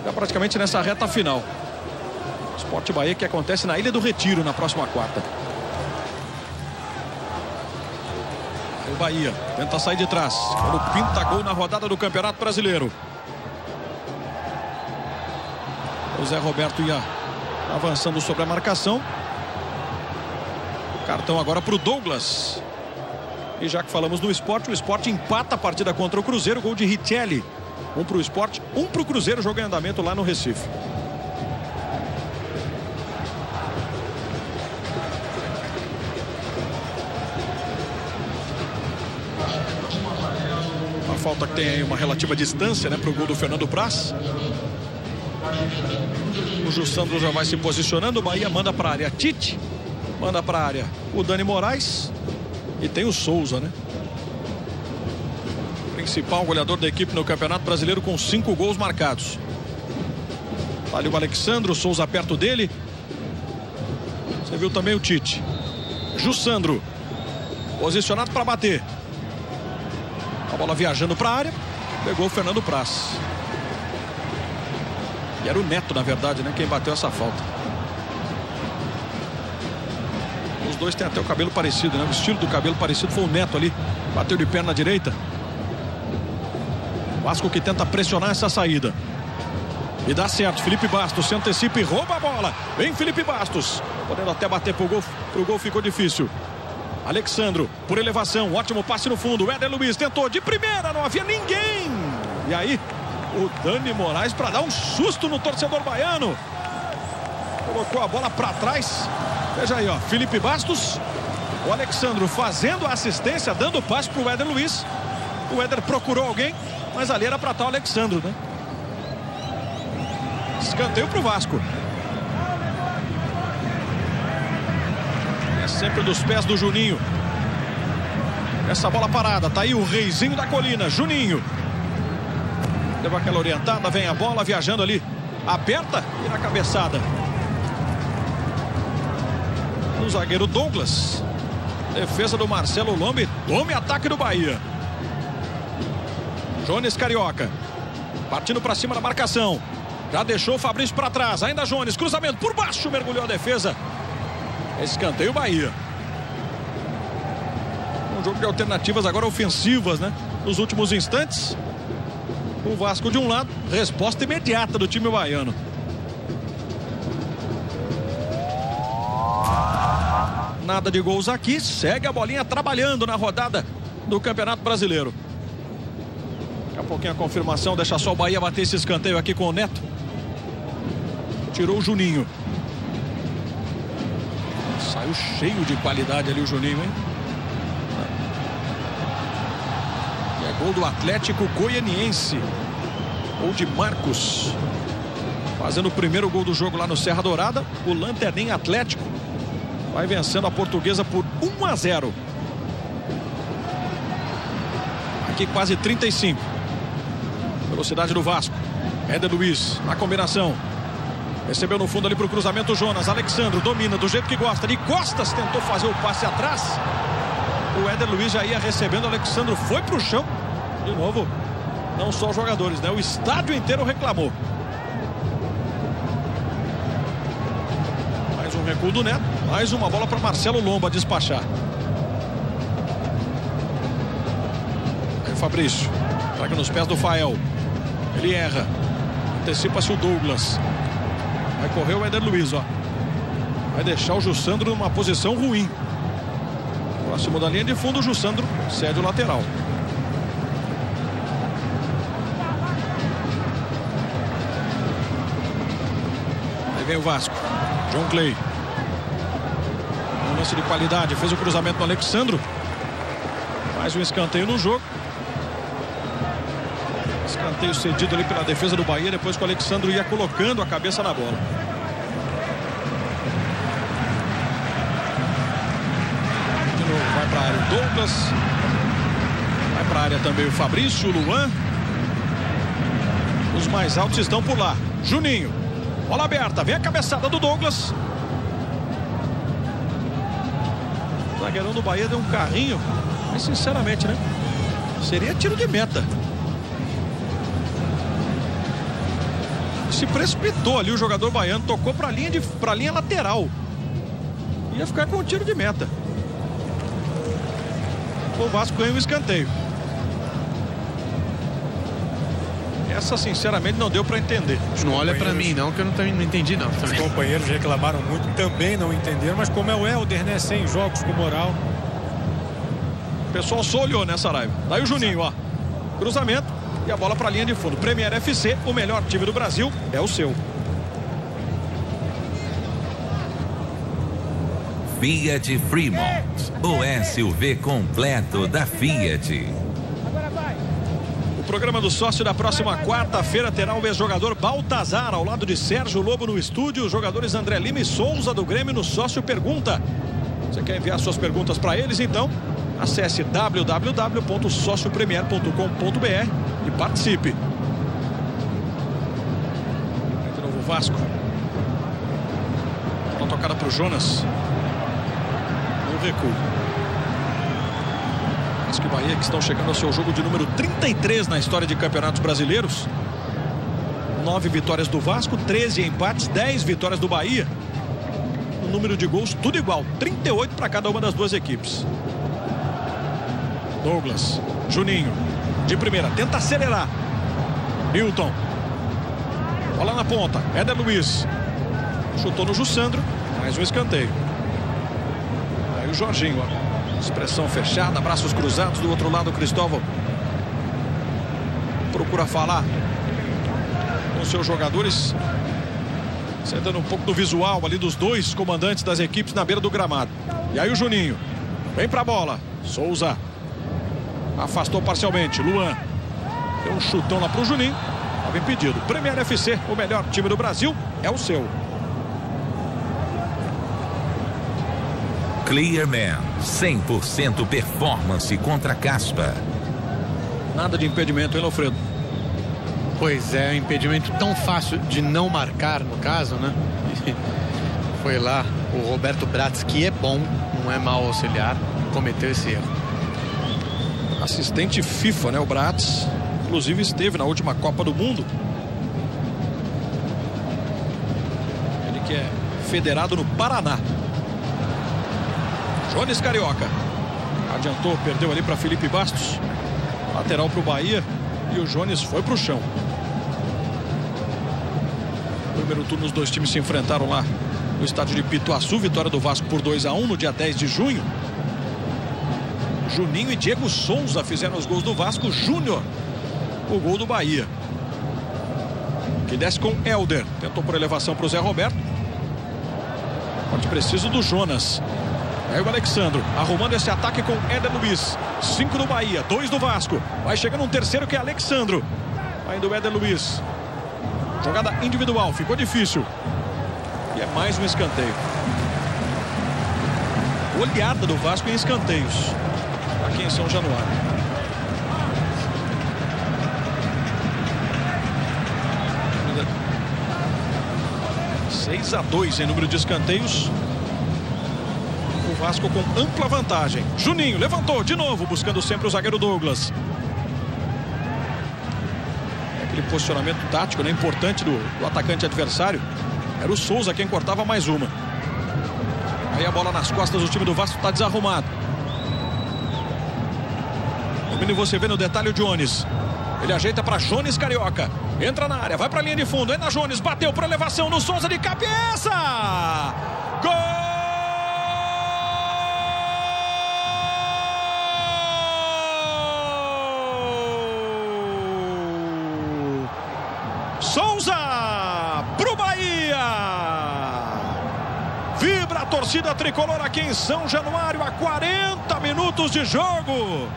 S1: já praticamente nessa reta final. Sport Bahia, que acontece na Ilha do Retiro na próxima quarta. O Bahia tenta sair de trás. Quando pinta gol na rodada do Campeonato Brasileiro. O Zé Roberto ia avançando sobre a marcação. Cartão agora para o Douglas. E já que falamos do Sport, o Sport empata a partida contra o Cruzeiro. Gol de Richelli. Um para o Sport, um para o Cruzeiro. Jogo em andamento lá no Recife. Uma falta que tem aí uma relativa distância, né, para o gol do Fernando Praz. O Jussandro já vai se posicionando. O Bahia manda para a área Tite. Manda para a área o Dani Moraes. E tem o Souza, né? Principal goleador da equipe no Campeonato Brasileiro com 5 gols marcados. Ali o Alexandre, o Souza perto dele. Você viu também o Tite. Jussandro posicionado para bater. A bola viajando para a área. Pegou o Fernando Praz. E era o Neto, na verdade, né, quem bateu essa falta. Os dois têm até o cabelo parecido, né? O estilo do cabelo parecido foi o Neto ali. Bateu de perna direita. Vasco que tenta pressionar essa saída. E dá certo. Felipe Bastos se antecipa e rouba a bola. Vem Felipe Bastos. Podendo até bater pro gol ficou difícil. Alexandro, por elevação. Ótimo passe no fundo. Éder Luiz tentou de primeira. Não havia ninguém. E aí, o Dani Moraes para dar um susto no torcedor baiano. Colocou a bola para trás. Veja aí, ó. Felipe Bastos. O Alexandro fazendo a assistência, dando passe para o Éder Luiz. O Éder procurou alguém, mas ali era para estar o Alexandro, né? Escanteio para o Vasco. É sempre dos pés do Juninho. Essa bola parada. Tá aí o reizinho da colina, Juninho. Deu aquela orientada, vem a bola viajando ali. Aperta e na cabeçada. do zagueiro Douglas. Defesa do Marcelo Lomba. Tome ataque do Bahia. Jones Carioca. Partindo para cima da marcação. Já deixou o Fabrício para trás. Ainda Jones. Cruzamento por baixo. Mergulhou a defesa. Escanteio Bahia. Um jogo de alternativas agora ofensivas, né? Nos últimos instantes. O Vasco de um lado. Resposta imediata do time baiano. Nada de gols aqui. Segue a bolinha trabalhando na rodada do Campeonato Brasileiro. Daqui a pouquinho a confirmação. Deixa só o Bahia bater esse escanteio aqui com o Neto. Tirou o Juninho. Saiu cheio de qualidade ali o Juninho, hein? E é gol do Atlético Goianiense. Gol de Marcos. Fazendo o primeiro gol do jogo lá no Serra Dourada. O Lanterninha Atlético vai vencendo a Portuguesa por 1-0. Aqui quase 35. Velocidade do Vasco. Éder Luiz na combinação. Recebeu no fundo ali para o cruzamento o Jonas. Alexandro domina do jeito que gosta. De costas tentou fazer o passe atrás. O Éder Luiz já ia recebendo. O Alexandro foi para o chão. De novo, não só os jogadores, né? O estádio inteiro reclamou. Mais um recuo do Neto. Mais uma bola para Marcelo Lomba despachar. Aí o Fabrício. Pega nos pés do Fael. Ele erra. Antecipa-se o Douglas. Vai correr o Éder Luiz, ó. Vai deixar o Jussandro numa posição ruim. Próximo da linha de fundo, o Jussandro cede o lateral. Aí vem o Vasco. John Clay. Um lance de qualidade. Fez o cruzamento no Alexandro. Mais um escanteio no jogo. Escanteio cedido ali pela defesa do Bahia. Depois que o Alexandro ia colocando a cabeça na bola. De novo vai para a área o Douglas. Vai para a área também o Fabrício, o Luan. Os mais altos estão por lá. Juninho. Bola aberta. Vem a cabeçada do Douglas. O zagueirão do Bahia deu um carrinho. Mas sinceramente, né? Seria tiro de meta. Se precipitou ali o jogador baiano, tocou para a linha lateral. Ia ficar com um tiro de meta. O Vasco ganha um escanteio. Essa sinceramente não deu para entender.
S2: Não olha para mim não, que eu não entendi não.
S4: Os companheiros reclamaram muito, também não entenderam, mas como é o Helder, né, sem jogos com moral.
S1: O pessoal só olhou nessa live. Daí o Juninho, ó. Cruzamento. E a bola para a linha de fundo. Premier FC, o melhor time do Brasil, é o seu.
S3: Fiat Fremont, o SUV completo da Fiat.
S1: O programa do sócio da próxima quarta-feira terá o ex-jogador Baltazar ao lado de Sérgio Lobo no estúdio. Os jogadores André Lima e Souza do Grêmio no Sócio Pergunta. Você quer enviar suas perguntas para eles, então? Acesse www.sociopremier.com.br e participe. De novo o Vasco. Uma tocada para o Jonas. No recuo. Vasco e Bahia que estão chegando ao seu jogo de número 33 na história de campeonatos brasileiros. 9 vitórias do Vasco, 13 empates, 10 vitórias do Bahia. O número de gols tudo igual, 38 para cada uma das duas equipes. Douglas, Juninho, de primeira, tenta acelerar. Hilton. Bola na ponta, Éder Luiz. Chutou no Jussandro, mais um escanteio. Aí o Jorginho, ó. Expressão fechada, braços cruzados. Do outro lado, o Cristóvão procura falar com seus jogadores, sentando um pouco do visual ali dos dois comandantes das equipes na beira do gramado. E aí o Juninho, vem pra bola. Souza afastou parcialmente. Luan deu um chutão lá pro Juninho. Estava impedido. Premier FC, o melhor time do Brasil, é o seu.
S3: Clearman, 100% performance contra a caspa.
S1: Nada de impedimento, hein, Lofredo?
S2: Pois é, um impedimento tão fácil de não marcar, no caso, né? Foi lá O Roberto Bratz, que é bom, não é mau auxiliar, cometeu esse erro.
S1: Assistente FIFA, né? O Bratz, inclusive, esteve na última Copa do Mundo. Ele que é federado no Paraná. Jones Carioca. Adiantou, perdeu ali para Felipe Bastos. Lateral para o Bahia. E o Jones foi para o chão. No primeiro turno, os dois times se enfrentaram lá no estádio de Pituaçu. Vitória do Vasco por 2-1 no dia 10 de junho. Juninho e Diego Souza fizeram os gols do Vasco. Júnior, o gol do Bahia. Que desce com Helder. Tentou por elevação para o Zé Roberto. Pode preciso do Jonas. Aí o Alexandro arrumando esse ataque com Éder Luiz. 5 do Bahia, 2 do Vasco. Vai chegando um terceiro que é Alexandro. Vai indo o Éder Luiz. Jogada individual, ficou difícil. E é mais um escanteio. Olhada do Vasco em escanteios aqui em São Januário. 6-2 em número de escanteios. O Vasco com ampla vantagem. Juninho levantou de novo, buscando sempre o zagueiro Douglas. Aquele posicionamento tático, né, importante do atacante adversário. Era o Souza quem cortava mais uma. Aí a bola nas costas do time do Vasco está desarrumado. E você vê no detalhe o Jones. Ele ajeita para Jones Carioca. Entra na área, vai para a linha de fundo. Ainda Jones, bateu por elevação no Souza de cabeça. Gol! Souza pro Bahia. Vibra a torcida tricolor aqui em São Januário a 40 minutos de jogo.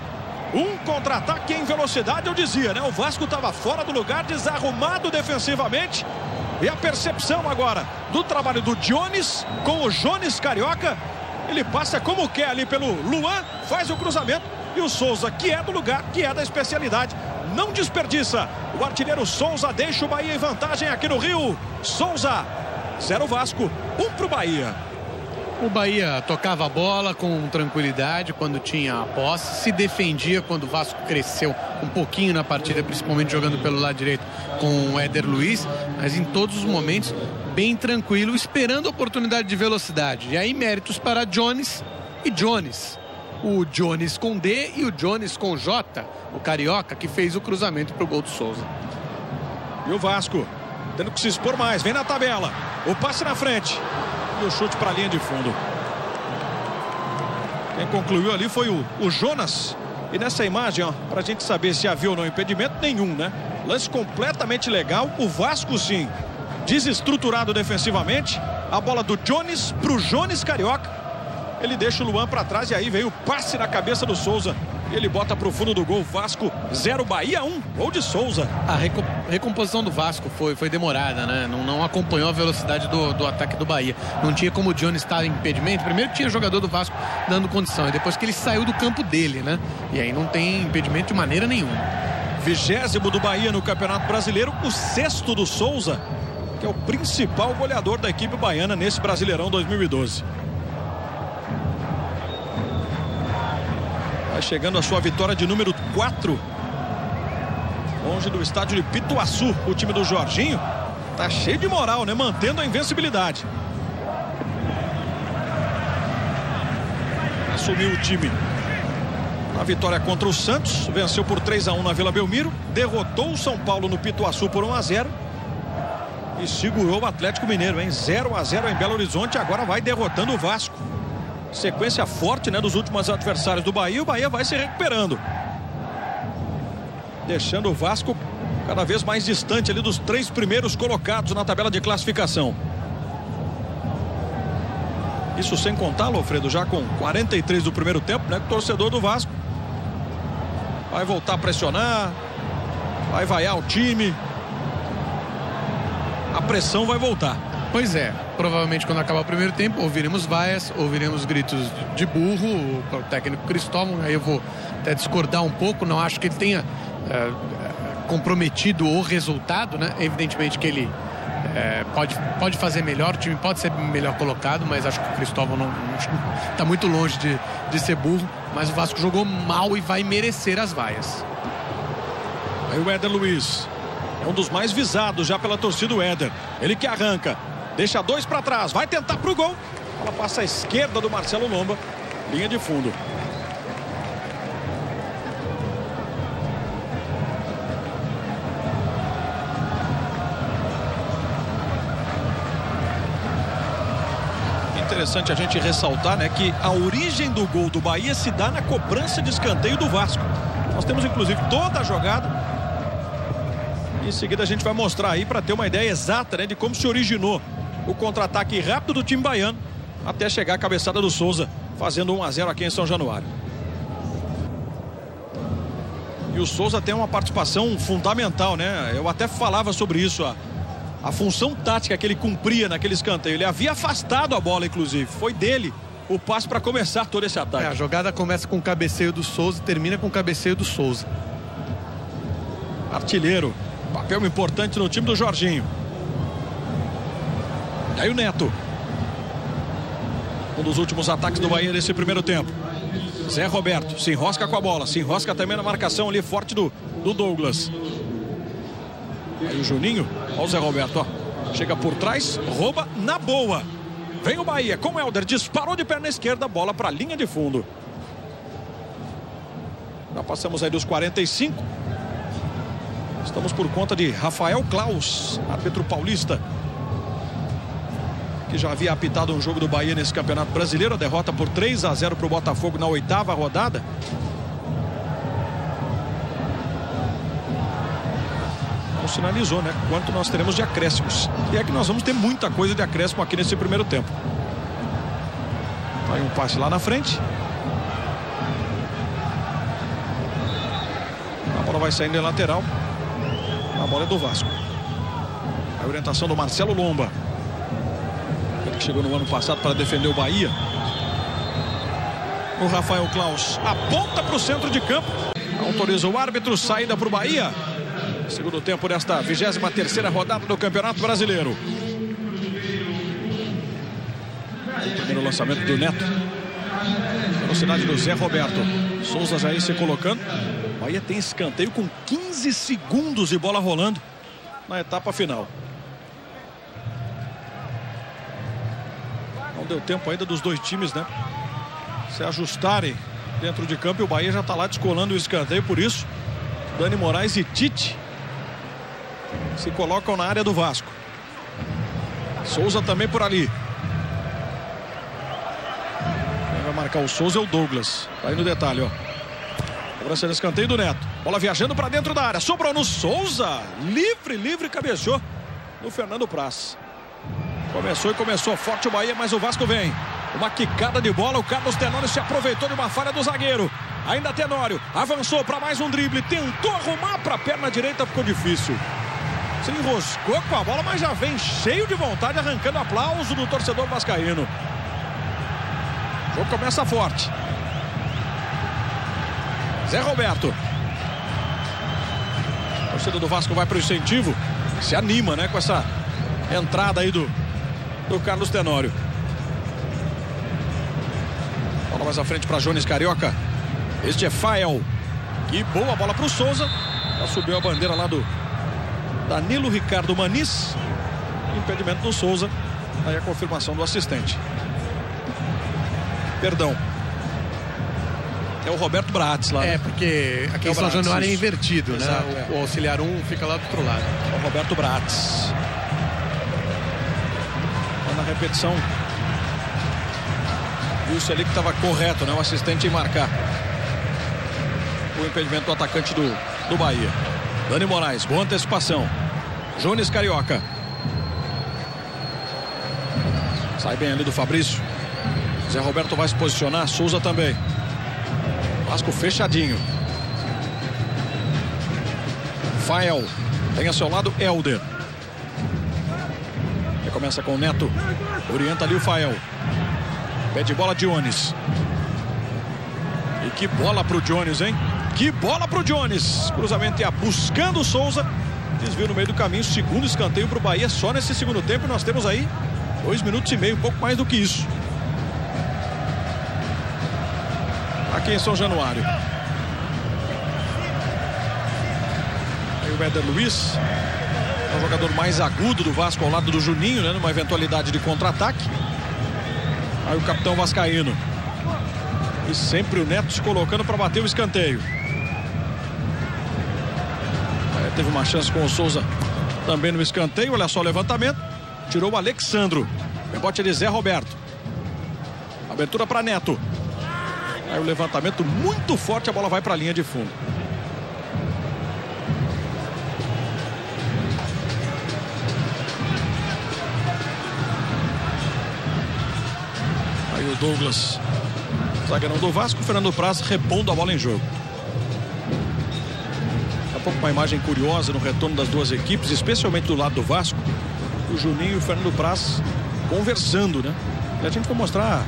S1: Um contra-ataque em velocidade, eu dizia, né? O Vasco estava fora do lugar, desarrumado defensivamente. E a percepção agora do trabalho do Jones com o Jones Carioca. Ele passa como quer ali pelo Luan, faz o cruzamento. E o Souza, que é do lugar, que é da especialidade, não desperdiça. O artilheiro Souza deixa o Bahia em vantagem aqui no Rio. Souza, 0 Vasco, 1 pro Bahia.
S2: O Bahia tocava a bola com tranquilidade quando tinha a posse, se defendia quando o Vasco cresceu um pouquinho na partida, principalmente jogando pelo lado direito com o Éder Luiz, mas em todos os momentos bem tranquilo, esperando a oportunidade de velocidade. E aí méritos para Jones e Jones. O Jones com D e o Jones com J, o Carioca, que fez o cruzamento para o gol do Souza.
S1: E o Vasco tendo que se expor mais, vem na tabela, o passe na frente. E o chute para a linha de fundo. Quem concluiu ali foi o Jonas. E nessa imagem, ó, para a gente saber se havia ou não impedimento, nenhum, né? Lance completamente legal. O Vasco, sim, desestruturado defensivamente. A bola do Jones para o Jones Carioca. Ele deixa o Luan para trás e aí veio o passe na cabeça do Souza. E ele bota para o fundo do gol. Vasco 0, Bahia 1. Gol de Souza.
S2: A recomposição do Vasco foi demorada, né? Não acompanhou a velocidade do ataque do Bahia. Não tinha como o Jones estar em impedimento. Primeiro tinha jogador do Vasco dando condição. E depois que ele saiu do campo dele, né? E aí não tem impedimento de maneira nenhuma.
S1: 20º do Bahia no Campeonato Brasileiro. O 6º do Souza, que é o principal goleador da equipe baiana nesse Brasileirão 2012. Chegando a sua vitória de número 4, longe do estádio de Pituaçu. O time do Jorginho tá cheio de moral, né? Mantendo a invencibilidade. Assumiu o time na vitória contra o Santos, venceu por 3-1 na Vila Belmiro, derrotou o São Paulo no Pituaçu por 1-0 e segurou o Atlético Mineiro, hein? 0-0 em Belo Horizonte. Agora vai derrotando o Vasco. Sequência forte, né, dos últimos adversários do Bahia. O Bahia vai se recuperando, deixando o Vasco cada vez mais distante ali dos 3 primeiros colocados na tabela de classificação. Isso sem contar, Alfredo, já com 43 do primeiro tempo, né? O torcedor do Vasco vai voltar a pressionar, vai vaiar o time. A pressão vai voltar.
S2: Pois é, provavelmente quando acabar o primeiro tempo ouviremos vaias, ouviremos gritos de burro para o técnico Cristóvão. Aí eu vou até discordar um pouco, não acho que ele tenha comprometido o resultado, né? Evidentemente que ele Pode fazer melhor, o time pode ser melhor colocado, mas acho que o Cristóvão está muito longe de ser burro. Mas o Vasco jogou mal e vai merecer as vaias.
S1: Aí o Éder Luiz é um dos mais visados já pela torcida do Éder. Ele que arranca, deixa 2 para trás, vai tentar pro gol. Ela passa à esquerda do Marcelo Lomba, linha de fundo. Interessante a gente ressaltar, né, que a origem do gol do Bahia se dá na cobrança de escanteio do Vasco. Nós temos inclusive toda a jogada. Em seguida a gente vai mostrar aí para ter uma ideia exata, né, de como se originou o contra-ataque rápido do time baiano até chegar a cabeçada do Souza, fazendo 1-0 aqui em São Januário. E o Souza tem uma participação fundamental, né? Eu até falava sobre isso, a função tática que ele cumpria naquele escanteio. Ele havia afastado a bola, inclusive. Foi dele o passe para começar todo esse ataque.
S2: A jogada começa com o cabeceio do Souza e termina com o cabeceio do Souza.
S1: Artilheiro. Papel importante no time do Jorginho. E aí o Neto. Um dos últimos ataques do Bahia nesse primeiro tempo. Zé Roberto se enrosca com a bola. Se enrosca também na marcação ali forte do Douglas. Aí o Juninho. Olha o Zé Roberto, ó. Chega por trás, rouba na boa. Vem o Bahia com o Helder. Disparou de perna esquerda, bola para a linha de fundo. Já passamos aí dos 45. Estamos por conta de Rafael Klaus, árbitro paulista, que já havia apitado um jogo do Bahia nesse Campeonato Brasileiro. A derrota por 3-0 para o Botafogo na 8ª rodada. Não sinalizou, né, quanto nós teremos de acréscimos. E é que nós vamos ter muita coisa de acréscimo aqui nesse primeiro tempo. Aí um passe lá na frente. A bola vai saindo em lateral. A bola é do Vasco. A orientação do Marcelo Lomba. Ele que chegou no ano passado para defender o Bahia. O Rafael Klaus aponta para o centro de campo. Autoriza o árbitro, saída para o Bahia. Segundo tempo desta 23ª rodada do Campeonato Brasileiro. O primeiro lançamento do Neto. Velocidade do Zé Roberto. Souza já aí se colocando. O Bahia tem escanteio com 15 segundos de bola rolando na etapa final. Não deu tempo ainda dos dois times, né, se ajustarem dentro de campo, e o Bahia já está lá descolando o escanteio. Por isso, Dani Moraes e Tite se colocam na área do Vasco. Souza também por ali. Quem vai marcar o Souza é o Douglas. Tá aí no detalhe, ó. Cobrança de escanteio do Neto. Bola viajando para dentro da área. Sobrou no Souza. Livre, cabeceou no Fernando Praz. Começou forte o Bahia, mas o Vasco vem. Uma quicada de bola. O Carlos Tenório se aproveitou de uma falha do zagueiro. Ainda Tenório avançou para mais um drible. Tentou arrumar para a perna direita, ficou difícil. Se enroscou com a bola, mas já vem cheio de vontade, arrancando aplauso do torcedor vascaíno. O jogo começa forte. Zé Roberto. A torcida do Vasco vai para o incentivo. Se anima, né, com essa entrada aí do Carlos Tenório. Bola mais à frente para Jones Carioca. Este é Fael. Que boa bola para o Souza. Já subiu a bandeira lá do Danilo Ricardo Maniz. Impedimento do Souza. Aí a confirmação do assistente. Perdão. É o Roberto Bratz lá.
S2: É, porque aqui em São Januário é invertido, exato, né? O auxiliar 1 fica lá do outro lado.
S1: É o Roberto Bratz. Na repetição, viu-se ali que estava correto, né? O assistente em marcar o impedimento do atacante do Bahia. Dani Moraes, boa antecipação. Jones Carioca. Sai bem ali do Fabrício. Zé Roberto vai se posicionar, Souza também. Vasco fechadinho. Fael. Tem a seu lado Helder. Ele começa com o Neto. Orienta ali o Fael. Pede bola Jones. E que bola pro Jones, hein? Que bola pro Jones. Cruzamento ia buscando o Souza. Desvio no meio do caminho, segundo escanteio para o Bahia só nesse segundo tempo. Nós temos aí 2 minutos e meio, um pouco mais do que isso. Aqui em São Januário. Aí o Éder Luiz, é o jogador mais agudo do Vasco ao lado do Juninho, né? Numa eventualidade de contra-ataque. Aí o capitão vascaíno. E sempre o Neto se colocando para bater o escanteio. Teve uma chance com o Souza também no escanteio. Olha só o levantamento. Tirou o Alexandro. Rebote de Zé Roberto. Abertura para Neto. Aí o levantamento muito forte. A bola vai para a linha de fundo. Aí o Douglas, zagueirão do Vasco. Fernando Praz repondo a bola em jogo. Uma imagem curiosa no retorno das duas equipes, especialmente do lado do Vasco, o Juninho e o Fernando Praz conversando, né? E a gente vai mostrar,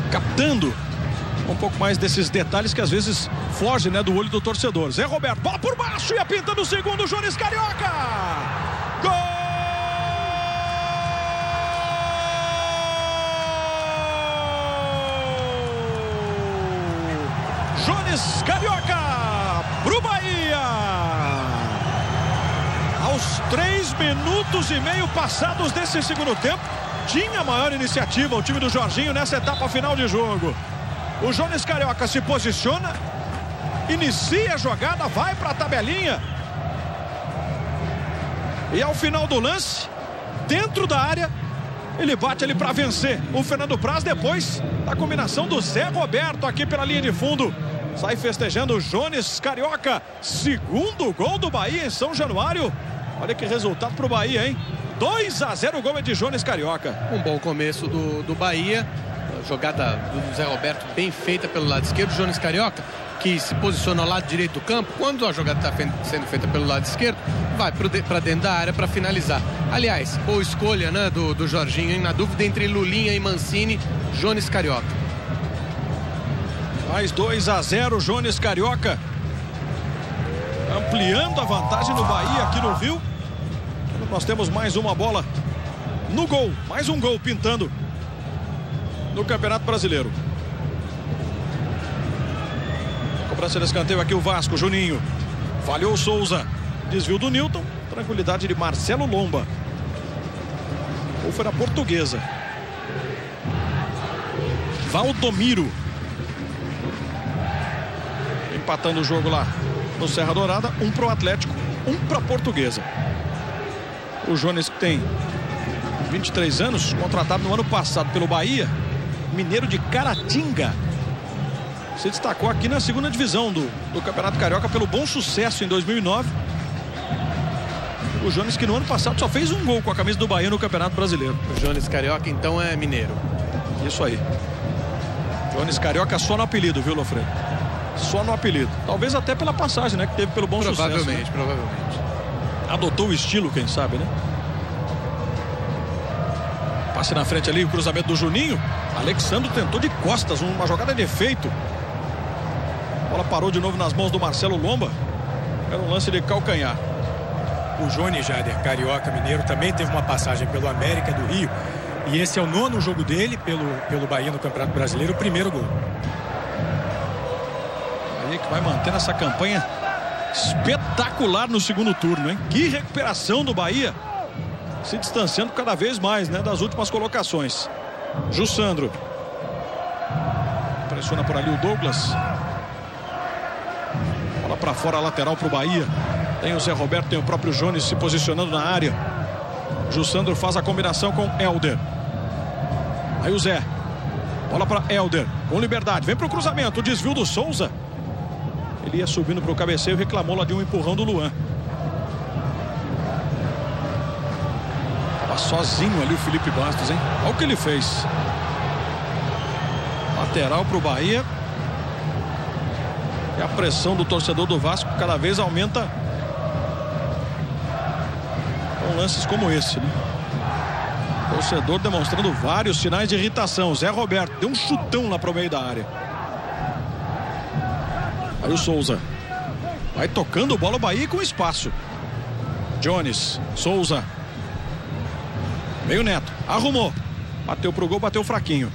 S1: captando um pouco mais desses detalhes que às vezes fogem, né, do olho do torcedor. Zé Roberto, bola por baixo e a pinta do segundo, Jones Carioca! Gol! Jones Carioca pro Bahia. Aos 3 minutos e meio passados desse segundo tempo, tinha maior iniciativa o time do Jorginho nessa etapa final de jogo. O Jones Carioca se posiciona, inicia a jogada, vai para a tabelinha. E ao final do lance, dentro da área, ele bate ali para vencer o Fernando Praz, depois da combinação do Zé Roberto aqui pela linha de fundo. Sai festejando o Jones Carioca. Segundo gol do Bahia em São Januário. Olha que resultado pro Bahia, hein? 2-0, o gol é de Jones Carioca.
S2: Um bom começo do Bahia. Jogada do Zé Roberto bem feita pelo lado esquerdo. Jones Carioca, que se posiciona ao lado direito do campo. Quando a jogada está sendo feita pelo lado esquerdo, vai para dentro da área para finalizar. Aliás, boa escolha, né, do Jorginho, hein? Na dúvida entre Lulinha e Mancini, Jones Carioca.
S1: Mais 2-0, Jones Carioca. Ampliando a vantagem no Bahia aqui no Rio. Nós temos mais uma bola no gol. Mais um gol pintando no Campeonato Brasileiro. Cobrança de escanteio aqui o Vasco, Juninho. Falhou o Souza. Desvio do Newton. Tranquilidade de Marcelo Lomba. Ou foi na Portuguesa. Valdomiro. Empatando o jogo lá no Serra Dourada. Um pro Atlético, um pra Portuguesa. O Jones, que tem 23 anos, contratado no ano passado pelo Bahia, mineiro de Caratinga. Se destacou aqui na segunda divisão do Campeonato Carioca pelo bom sucesso em 2009. O Jones, que no ano passado só fez um gol com a camisa do Bahia no Campeonato Brasileiro.
S2: O Jones Carioca então é mineiro.
S1: Isso aí. Jones Carioca só no apelido, viu, Lofredo? Só no apelido. Talvez até pela passagem, né, que teve pelo bom sucesso. Né?
S2: Provavelmente.
S1: Adotou o estilo, quem sabe, né? Passe na frente ali, o cruzamento do Juninho. Alexandro tentou de costas, uma jogada de efeito. A bola parou de novo nas mãos do Marcelo Lomba. Era um lance de calcanhar.
S4: O Jones Jader, carioca mineiro, também teve uma passagem pelo América do Rio. E esse é o 9º jogo dele pelo Bahia no Campeonato Brasileiro, o primeiro gol.
S1: Aí que vai mantendo essa campanha espetacular no segundo turno, hein? Que recuperação do Bahia, se distanciando cada vez mais, né, das últimas colocações. Jussandro pressiona por ali o Douglas. Bola para fora, lateral para o Bahia. Tem o Zé Roberto, tem o próprio Jones se posicionando na área. Jussandro faz a combinação com Helder. Aí o Zé. Bola para Helder, com liberdade. Vem para o cruzamento, o desvio do Souza. Ele ia subindo para o cabeceio, reclamou lá de um empurrão do Luan. Estava sozinho ali o Felipe Bastos, hein? Olha o que ele fez. Lateral para o Bahia. E a pressão do torcedor do Vasco cada vez aumenta com lances como esse, né? O torcedor demonstrando vários sinais de irritação. Zé Roberto deu um chutão lá para o meio da área. Aí o Souza vai tocando bola o Bahia com espaço. Jones, Souza. Veio Neto, arrumou. Bateu pro gol, bateu fraquinho.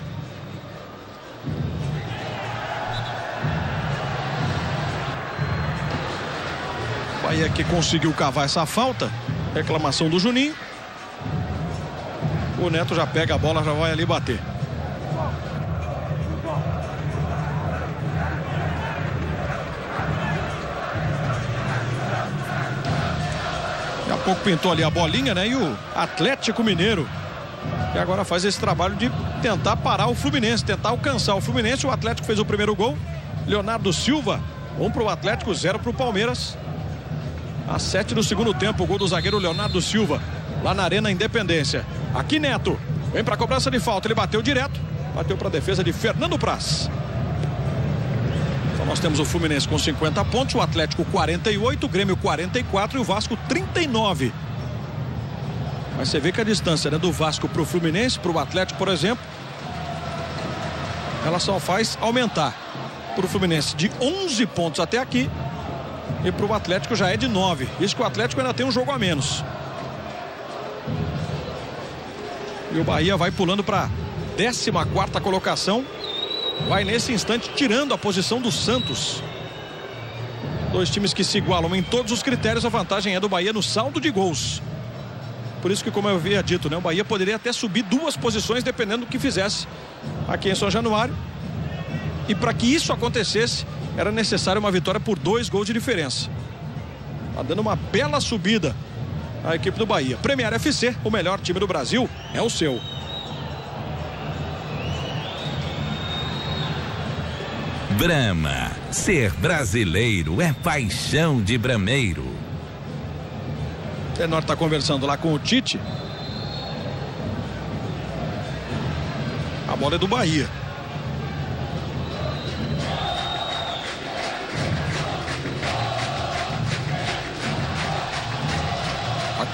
S1: Bahia que conseguiu cavar essa falta. Reclamação do Juninho. O Neto já pega a bola, já vai ali bater. Daqui a pouco pintou ali a bolinha, né? E o Atlético Mineiro, que agora faz esse trabalho de tentar parar o Fluminense, tentar alcançar o Fluminense. O Atlético fez o primeiro gol. Leonardo Silva, 1 para o Atlético, 0 para o Palmeiras. A 7 do segundo tempo, o gol do zagueiro Leonardo Silva, lá na Arena Independência. Aqui Neto, vem para a cobrança de falta, ele bateu direto, bateu para a defesa de Fernando Praz. Então nós temos o Fluminense com 50 pontos, o Atlético 48, o Grêmio 44 e o Vasco 39. Mas você vê que a distância, né, do Vasco para o Fluminense, para o Atlético, por exemplo, ela só faz aumentar. Para o Fluminense de 11 pontos até aqui e para o Atlético já é de 9. Isso que o Atlético ainda tem um jogo a menos. E o Bahia vai pulando para a 14ª colocação. Vai nesse instante tirando a posição do Santos. Dois times que se igualam em todos os critérios. A vantagem é do Bahia no saldo de gols. Por isso que, como eu havia dito, né, o Bahia poderia até subir 2 posições dependendo do que fizesse aqui em São Januário. E para que isso acontecesse, era necessário uma vitória por 2 gols de diferença. Está dando uma bela subida a equipe do Bahia. Premier FC, o melhor time do Brasil, é o seu.
S3: Brahma, ser brasileiro é paixão de brameiro.
S1: O Tenório está conversando lá com o Tite. A bola é do Bahia.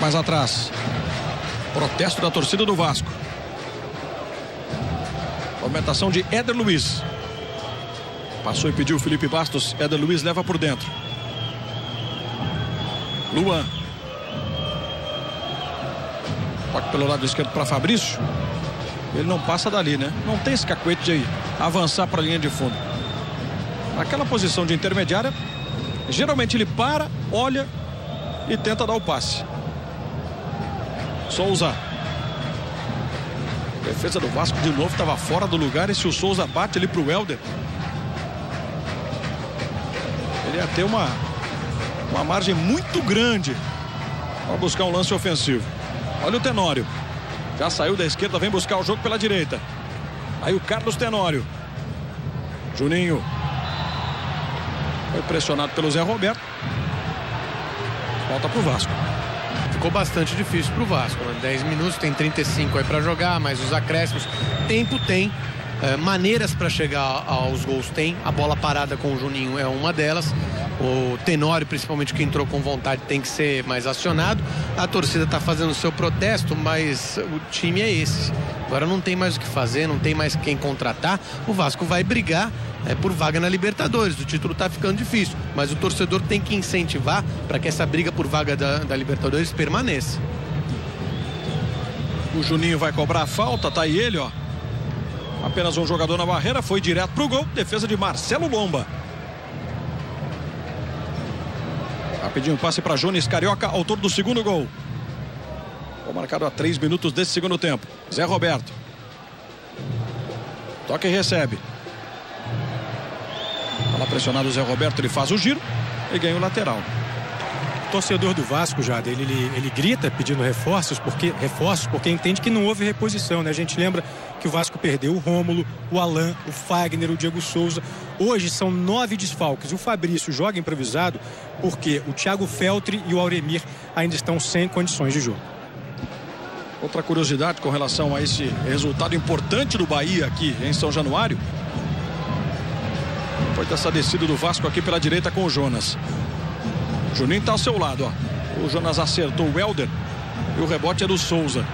S1: Mais atrás, protesto da torcida do Vasco. Movimentação de Éder Luiz. Passou e pediu o Felipe Bastos. Éder Luiz leva por dentro. Luan. Toque pelo lado esquerdo para Fabrício. Ele não passa dali, né? Não tem esse cacuete de avançar para a linha de fundo. Naquela posição de intermediária, geralmente ele para, olha e tenta dar o passe. Souza. Defesa do Vasco de novo estava fora do lugar. E se o Souza bate ali para o Helder, ele ia ter uma margem muito grande para buscar um lance ofensivo. Olha o Tenório. Já saiu da esquerda, vem buscar o jogo pela direita. Aí o Carlos Tenório. Juninho. Foi pressionado pelo Zé Roberto. Volta para o Vasco.
S2: Ficou bastante difícil para o Vasco, né? 10 minutos, tem 35 aí para jogar, mas os acréscimos, tempo tem, maneiras para chegar aos gols tem. A bola parada com o Juninho é uma delas. O Tenório, principalmente, que entrou com vontade, tem que ser mais acionado. A torcida está fazendo o seu protesto, mas o time é esse. Agora não tem mais o que fazer, não tem mais quem contratar. O Vasco vai brigar por vaga na Libertadores. O título está ficando difícil, mas o torcedor tem que incentivar para que essa briga por vaga da Libertadores permaneça.
S1: O Juninho vai cobrar a falta, tá aí ele, ó. Apenas um jogador na barreira, foi direto pro gol. Defesa de Marcelo Lomba. Rapidinho, passe para Jones Carioca, autor do segundo gol. Gol marcado a 3 minutos desse segundo tempo. Zé Roberto. Toca e recebe. Tá lá pressionado o Zé Roberto, ele faz o giro e ganha o lateral.
S4: O torcedor do Vasco, Jada, ele grita pedindo reforços porque entende que não houve reposição, né? A gente lembra que o Vasco perdeu o Rômulo, o Alan, o Fagner, o Diego Souza. Hoje são 9 desfalques. O Fabrício joga improvisado porque o Thiago Feltri e o Auremir ainda estão sem condições de jogo.
S1: Outra curiosidade com relação a esse resultado importante do Bahia aqui em São Januário foi dessa descida do Vasco aqui pela direita com o Jonas. O Juninho está ao seu lado, ó. O Jonas acertou o Helder e o rebote é do Souza.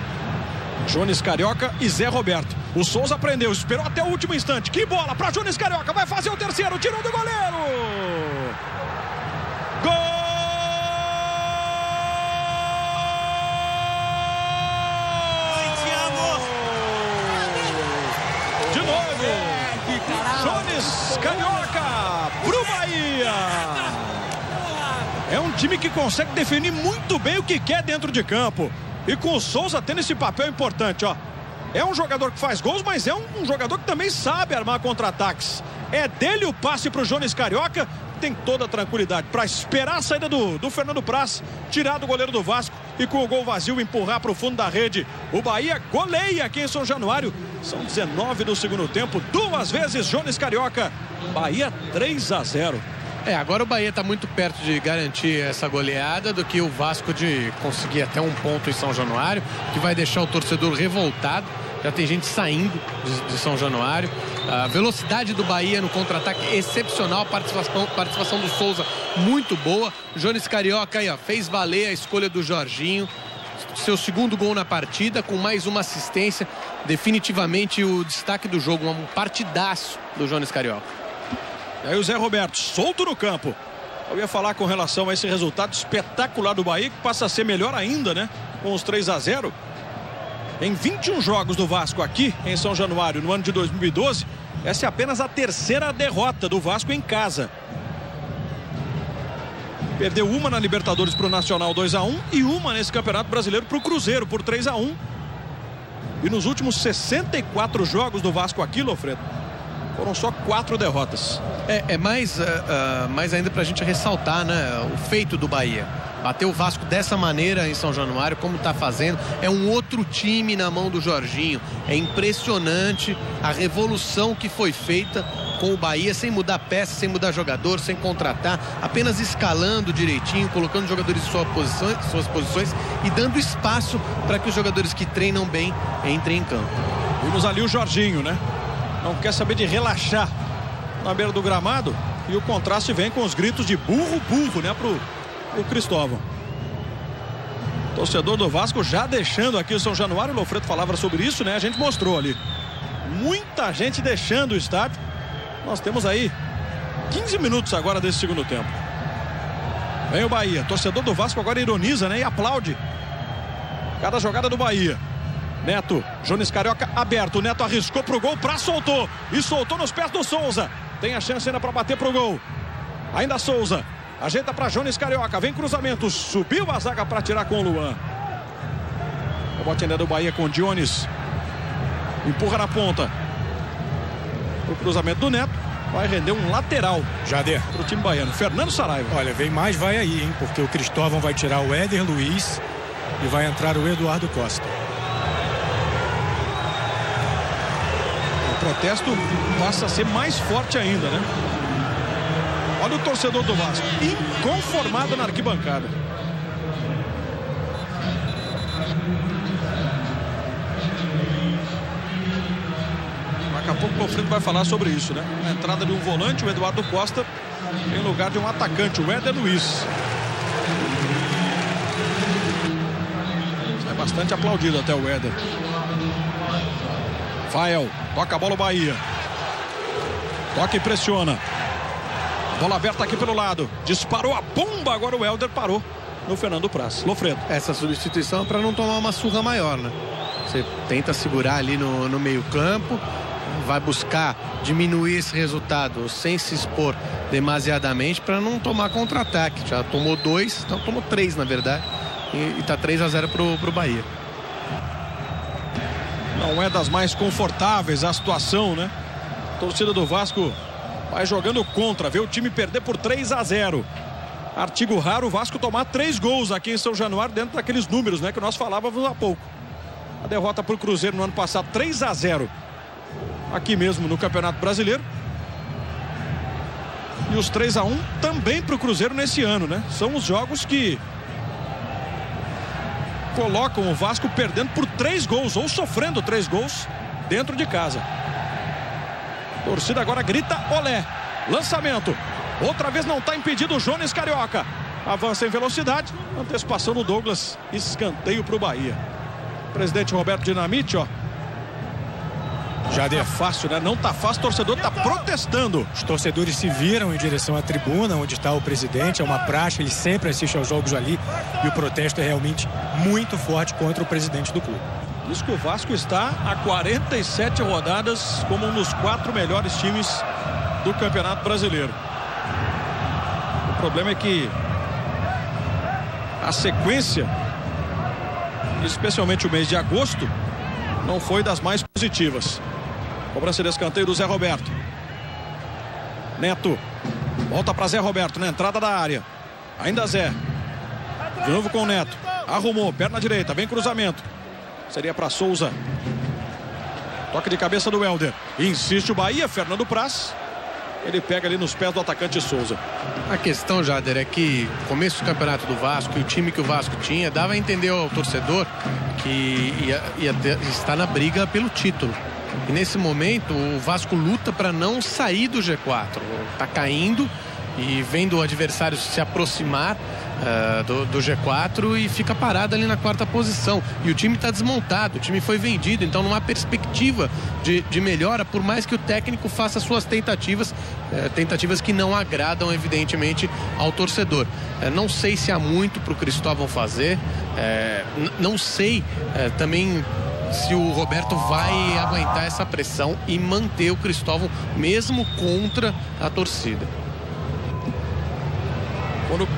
S1: Jones Carioca e Zé Roberto. O Souza prendeu, esperou até o último instante. Que bola para Jones Carioca, vai fazer o terceiro, tirou do goleiro. Gol Jones Carioca pro Bahia. É um time que consegue definir muito bem o que quer dentro de campo. E com o Souza tendo esse papel importante, ó. É um jogador que faz gols, mas é um jogador que também sabe armar contra-ataques. É dele o passe pro Jones Carioca. Tem toda a tranquilidade para esperar a saída do Fernando Praz, tirar do goleiro do Vasco e com o gol vazio empurrar para o fundo da rede. O Bahia goleia aqui em São Januário. São 19 do segundo tempo, 2 vezes Jones Carioca. Bahia 3-0.
S2: Agora o Bahia está muito perto de garantir essa goleada do que o Vasco de conseguir até um ponto em São Januário, que vai deixar o torcedor revoltado. Já tem gente saindo de São Januário. A velocidade do Bahia no contra-ataque excepcional. A participação do Souza muito boa. Jones Carioca aí, ó, fez valer a escolha do Jorginho. Seu segundo gol na partida, com mais uma assistência. Definitivamente o destaque do jogo. Um partidaço do Jones Carioca.
S1: E aí o Zé Roberto, solto no campo. Eu ia falar com relação a esse resultado espetacular do Bahia, que passa a ser melhor ainda, né? Com os 3-0. Em 21 jogos do Vasco aqui em São Januário no ano de 2012, essa é apenas a 3ª derrota do Vasco em casa. Perdeu uma na Libertadores para o Nacional 2-1 e uma nesse Campeonato Brasileiro para o Cruzeiro por 3-1. E nos últimos 64 jogos do Vasco aqui, Lofredo, foram só 4 derrotas.
S2: Mais ainda para a gente ressaltar, né, o feito do Bahia. Bateu o Vasco dessa maneira em São Januário, como está fazendo. É um outro time na mão do Jorginho. É impressionante a revolução que foi feita com o Bahia, sem mudar peça, sem mudar jogador, sem contratar, apenas escalando direitinho, colocando jogadores em suas posições e dando espaço para que os jogadores que treinam bem entrem em campo.
S1: Vimos ali o Jorginho, né? Não quer saber de relaxar na beira do gramado, e o contraste vem com os gritos de burro, burro, né, pro Cristóvão. Torcedor do Vasco já deixando aqui o São Januário. O Lofredo falava sobre isso, né? A gente mostrou ali. Muita gente deixando o estádio. Nós temos aí 15 minutos agora desse segundo tempo. Vem o Bahia. Torcedor do Vasco agora ironiza, né? E aplaude cada jogada do Bahia. Neto, Jones Carioca aberto. O Neto arriscou pro gol, Praz soltou. E soltou nos pés do Souza. Tem a chance ainda para bater pro gol. Ainda Souza. Ajeita para Jones Carioca. Vem cruzamento. Subiu a zaga para tirar com o Luan. O bote ainda do Bahia com o Jones. Empurra na ponta. O cruzamento do Neto. Vai render um lateral.
S4: Jader.
S1: Para o time baiano. Fernando Saraiva.
S4: Olha, vem mais, vai aí, hein? Porque o Cristóvão vai tirar o Éder Luiz e vai entrar o Eduardo Costa.
S1: O protesto passa a ser mais forte ainda, né? Olha o torcedor do Vasco, inconformado na arquibancada. Daqui a pouco o Lofredo vai falar sobre isso, né? A entrada de um volante, o Eduardo Costa, em lugar de um atacante, o Éder Luiz. É bastante aplaudido até o Éder. Fael, toca a bola o Bahia. Toca e pressiona. Bola aberta aqui pelo lado. Disparou a bomba. Agora o Helder parou no Fernando Praz. Lofredo.
S2: Essa substituição é para não tomar uma surra maior, né? Você tenta segurar ali no meio campo. Vai buscar diminuir esse resultado sem se expor demasiadamente para não tomar contra-ataque. Já tomou 2, então tomou 3 na verdade. E tá 3-0 pro Bahia.
S1: Não é das mais confortáveis a situação, né? A torcida do Vasco vai jogando contra, vê o time perder por 3-0. Artigo raro o Vasco tomar 3 gols aqui em São Januário, dentro daqueles números, né, que nós falávamos há pouco. A derrota para o Cruzeiro no ano passado, 3-0. Aqui mesmo no Campeonato Brasileiro. E os 3-1 também para o Cruzeiro nesse ano, né? São os jogos que colocam o Vasco perdendo por 3 gols, ou sofrendo 3 gols dentro de casa. A torcida agora grita olé. Lançamento. Outra vez não está impedido o Jones Carioca. Avança em velocidade. Antecipação no Douglas. Escanteio para o Bahia. Presidente Roberto Dinamite, ó. Já é fácil, né? Não tá fácil, o torcedor tá protestando.
S4: Os torcedores se viram em direção à tribuna onde está o presidente, é uma praxe, ele sempre assiste aos jogos ali e o protesto é realmente muito forte contra o presidente do clube.
S1: Diz que o Vasco está a 47 rodadas como um dos 4 melhores times do Campeonato Brasileiro. O problema é que a sequência, especialmente o mês de agosto, não foi das mais positivas. Cobrança de escanteio do Zé Roberto. Neto volta para Zé Roberto na entrada da área. Ainda Zé. De novo com o Neto. Arrumou, perna direita, vem cruzamento. Seria para Souza. Toque de cabeça do Helder. Insiste o Bahia, Fernando Praz. Ele pega ali nos pés do atacante Souza.
S2: A questão, Jader, é que o começo do campeonato do Vasco e o time que o Vasco tinha dava a entender ao torcedor que ia estar na briga pelo título. E nesse momento o Vasco luta para não sair do G4. Está caindo e vendo o adversário se aproximar do G4 e fica parado ali na 4ª posição. E o time está desmontado, o time foi vendido, então não há perspectiva de melhora, por mais que o técnico faça suas tentativas que não agradam, evidentemente, ao torcedor. Não sei se há muito para o Cristóvão fazer, não sei também se o Roberto vai aguentar essa pressão e manter o Cristóvão mesmo contra a torcida.
S1: Quando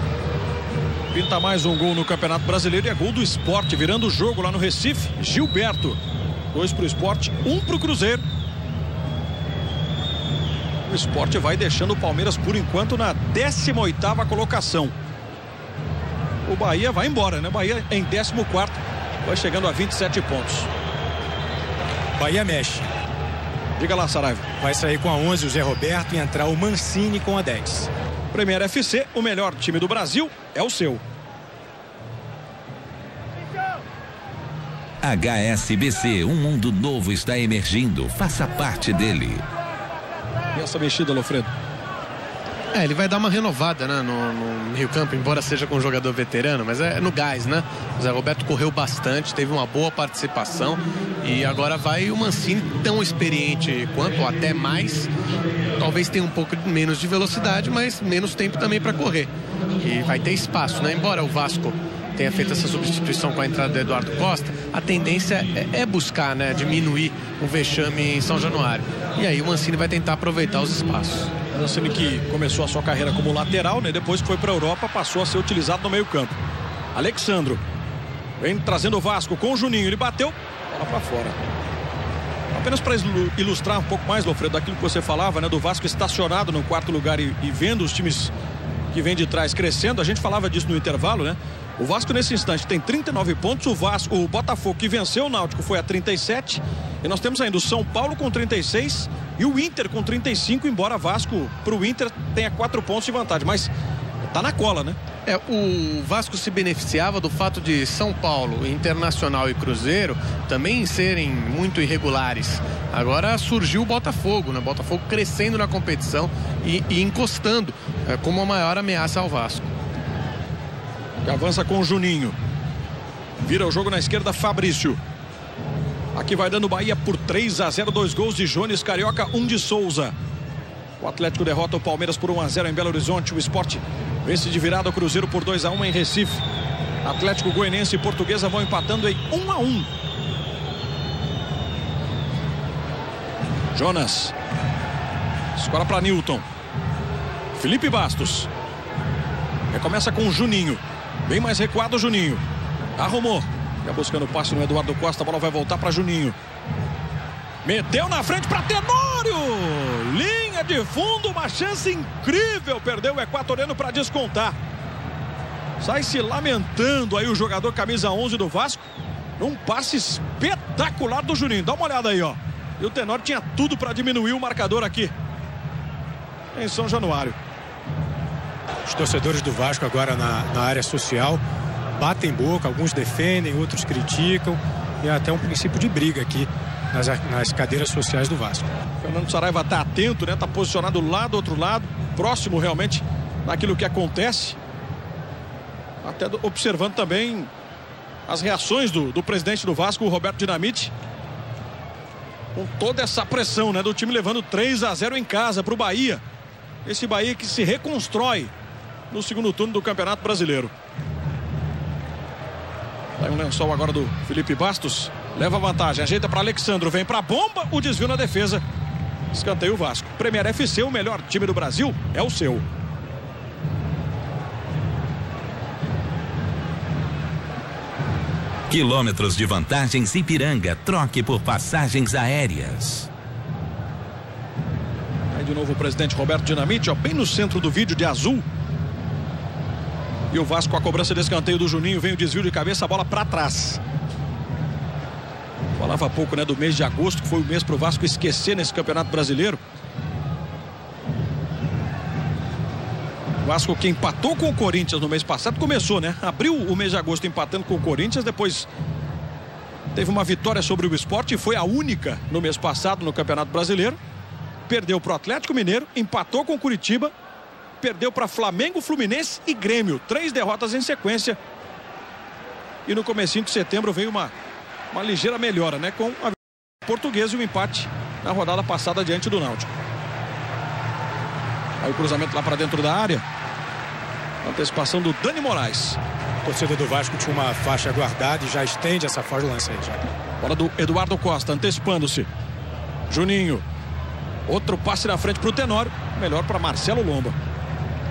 S1: pinta mais um gol no Campeonato Brasileiro, e é gol do Sport, virando o jogo lá no Recife. Gilberto, 2 para o Sport, 1 para o Cruzeiro. O Sport vai deixando o Palmeiras por enquanto na 18ª colocação. O Bahia vai embora, né? Bahia em 14º, vai chegando a 27 pontos.
S4: Bahia mexe.
S1: Diga lá, Saraiva.
S4: Vai sair com a 11 o Zé Roberto e entrar o Mancini com a 10.
S1: Premier FC, o melhor time do Brasil é o seu.
S3: HSBC, um mundo novo está emergindo. Faça parte dele.
S1: E essa mexida, Lofredo?
S2: Ele vai dar uma renovada, né, no meio campo, embora seja com um jogador veterano, mas é no gás, né? O Zé Roberto correu bastante, teve uma boa participação e agora vai o Mancini, tão experiente quanto, ou até mais. Talvez tenha um pouco menos de velocidade, mas menos tempo também para correr. E vai ter espaço, né? Embora o Vasco tenha feito essa substituição com a entrada do Eduardo Costa, a tendência é buscar, né, diminuir o vexame em São Januário. E aí o Mancini vai tentar aproveitar os espaços.
S1: Mancini que começou a sua carreira como lateral, né? Depois que foi para a Europa, passou a ser utilizado no meio-campo. Alexandro vem trazendo o Vasco com o Juninho. Ele bateu, bola para fora. Apenas para ilustrar um pouco mais, Lofredo, daquilo que você falava, né? Do Vasco estacionado no 4º lugar e vendo os times que vêm de trás crescendo. A gente falava disso no intervalo, né? O Vasco nesse instante tem 39 pontos. O Botafogo, que venceu o Náutico, foi a 37. E nós temos ainda o São Paulo com 36 e o Inter com 35, embora Vasco para o Inter tenha 4 pontos de vantagem, mas tá na cola, né?
S2: O Vasco se beneficiava do fato de São Paulo, Internacional e Cruzeiro também serem muito irregulares. Agora surgiu o Botafogo, né? Botafogo crescendo na competição e encostando como a maior ameaça ao Vasco.
S1: Que avança com o Juninho. Vira o jogo na esquerda, Fabrício. Aqui vai dando Bahia por 3-0, 2 gols de Jones Carioca, 1 de Souza. O Atlético derrota o Palmeiras por 1-0 em Belo Horizonte. O Sport vence de virada o Cruzeiro por 2-1 em Recife. Atlético Goianiense e Portuguesa vão empatando em 1-1. Jonas. Escola para Newton. Felipe Bastos. Recomeça com o Juninho. Bem mais recuado o Juninho. Arrumou. Fica buscando o passe no Eduardo Costa. A bola vai voltar para Juninho. Meteu na frente para Tenório. Linha de fundo. Uma chance incrível. Perdeu o equatoriano para descontar. Sai se lamentando aí o jogador camisa 11 do Vasco. Num passe espetacular do Juninho. Dá uma olhada aí, ó. E o Tenório tinha tudo para diminuir o marcador aqui em São Januário.
S4: Os torcedores do Vasco agora na área social batem boca, alguns defendem, outros criticam, e até um princípio de briga aqui nas cadeiras sociais do Vasco.
S1: Fernando Saraiva está atento, né? Está posicionado lá do outro lado, próximo realmente daquilo que acontece, até observando também as reações do presidente do Vasco, o Roberto Dinamite, com toda essa pressão, né, do time levando 3-0 em casa para o Bahia. Esse Bahia que se reconstrói no segundo turno do Campeonato Brasileiro. Sai um lençol agora do Felipe Bastos. Leva vantagem, ajeita para Alexandro, vem para a bomba, o desvio na defesa. Escanteio Vasco. Premier FC, o melhor time do Brasil, é o seu.
S3: Quilômetros de vantagens Ipiranga. Troque por passagens aéreas.
S1: Aí de novo o presidente Roberto Dinamite, ó, bem no centro do vídeo de azul. E o Vasco com a cobrança de escanteio do Juninho. Vem o desvio de cabeça, a bola para trás. Falava há pouco, né, do mês de agosto, que foi o mês para o Vasco esquecer nesse Campeonato Brasileiro. O Vasco, que empatou com o Corinthians no mês passado, começou, né? Abriu o mês de agosto empatando com o Corinthians, depois teve uma vitória sobre o Sport e foi a única no mês passado no Campeonato Brasileiro. Perdeu para o Atlético Mineiro, empatou com o Curitiba, perdeu para Flamengo, Fluminense e Grêmio. 3 derrotas em sequência. E no comecinho de setembro veio uma ligeira melhora, né? Com a Portuguesa e o empate na rodada passada diante do Náutico. Aí o cruzamento lá para dentro da área. Antecipação do Dani Moraes.
S4: A torcida do Vasco tinha uma faixa guardada e já estende essa faixa do lance aí já.
S1: Bola do Eduardo Costa, antecipando-se. Juninho. Outro passe na frente para o Tenório. Melhor para Marcelo Lomba.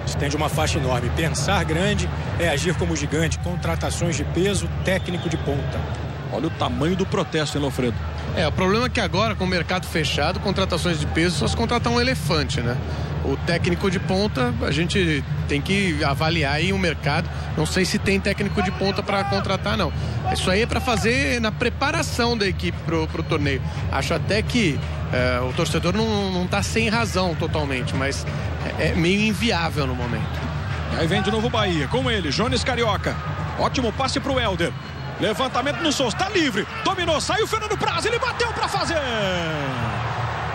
S4: Estende uma faixa enorme. Pensar grande é agir como gigante. Contratações de peso, técnico de ponta.
S1: Olha o tamanho do protesto, hein, Lofredo?
S2: O problema é que agora, com o mercado fechado, contratações de peso, só se contratar um elefante, né? O técnico de ponta, a gente tem que avaliar aí o mercado. Não sei se tem técnico de ponta para contratar, não. Isso aí é para fazer na preparação da equipe pro torneio. Acho até que o torcedor não tá sem razão totalmente, mas é meio inviável no momento.
S1: E aí vem de novo o Bahia, com ele, Jones Carioca. Ótimo passe pro Helder. Levantamento no Souza, tá livre. Dominou, saiu o Fernando Praz, ele bateu para fazer.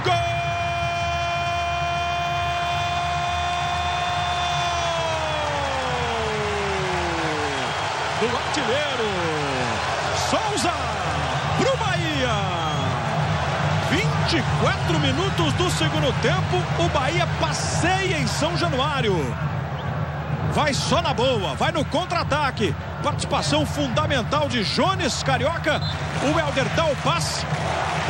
S1: Gol! Do artilheiro Souza pro Bahia. 24 minutos do segundo tempo, o Bahia passeia em São Januário. Vai só na boa, vai no contra-ataque. Participação fundamental de Jones Carioca. O Helder dá o passe.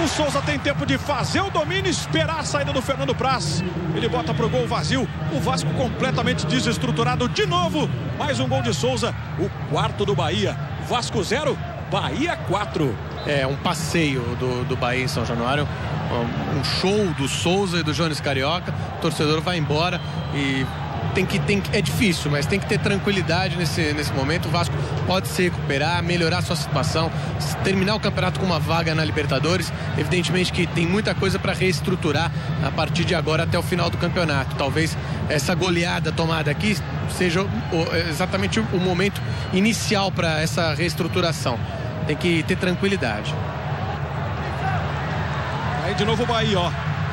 S1: O Souza tem tempo de fazer o domínio, esperar a saída do Fernando Praz. Ele bota pro gol vazio. O Vasco completamente desestruturado de novo. Mais um gol de Souza. O quarto do Bahia. Vasco 0, Bahia 4.
S2: É um passeio do Bahia em São Januário. Um show do Souza e do Jones Carioca. O torcedor vai embora e... é difícil, mas tem que ter tranquilidade nesse momento. O Vasco pode se recuperar, melhorar sua situação, terminar o campeonato com uma vaga na Libertadores. Evidentemente que tem muita coisa para reestruturar a partir de agora até o final do campeonato. Talvez essa goleada tomada aqui seja exatamente o momento inicial para essa reestruturação. Tem que ter tranquilidade.
S1: Aí de novo o Bahia, ó.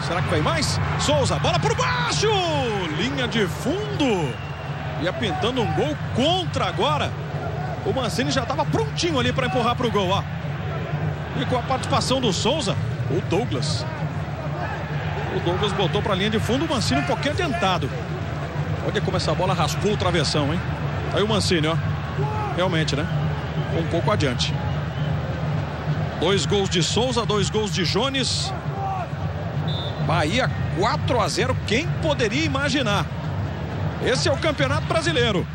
S1: Será que vem mais? Souza, bola por baixo! Linha de fundo. Ia pintando um gol contra agora. O Mancini já estava prontinho ali para empurrar para o gol, ó. E com a participação do Souza, o Douglas. O Douglas botou para a linha de fundo, o Mancini um pouquinho adiantado. Olha como essa bola raspou o travessão, hein? Aí o Mancini, ó. Realmente, né? Um pouco adiante. 2 gols de Souza, 2 gols de Jones. Bahia 4-0, quem poderia imaginar? Esse é o Campeonato Brasileiro.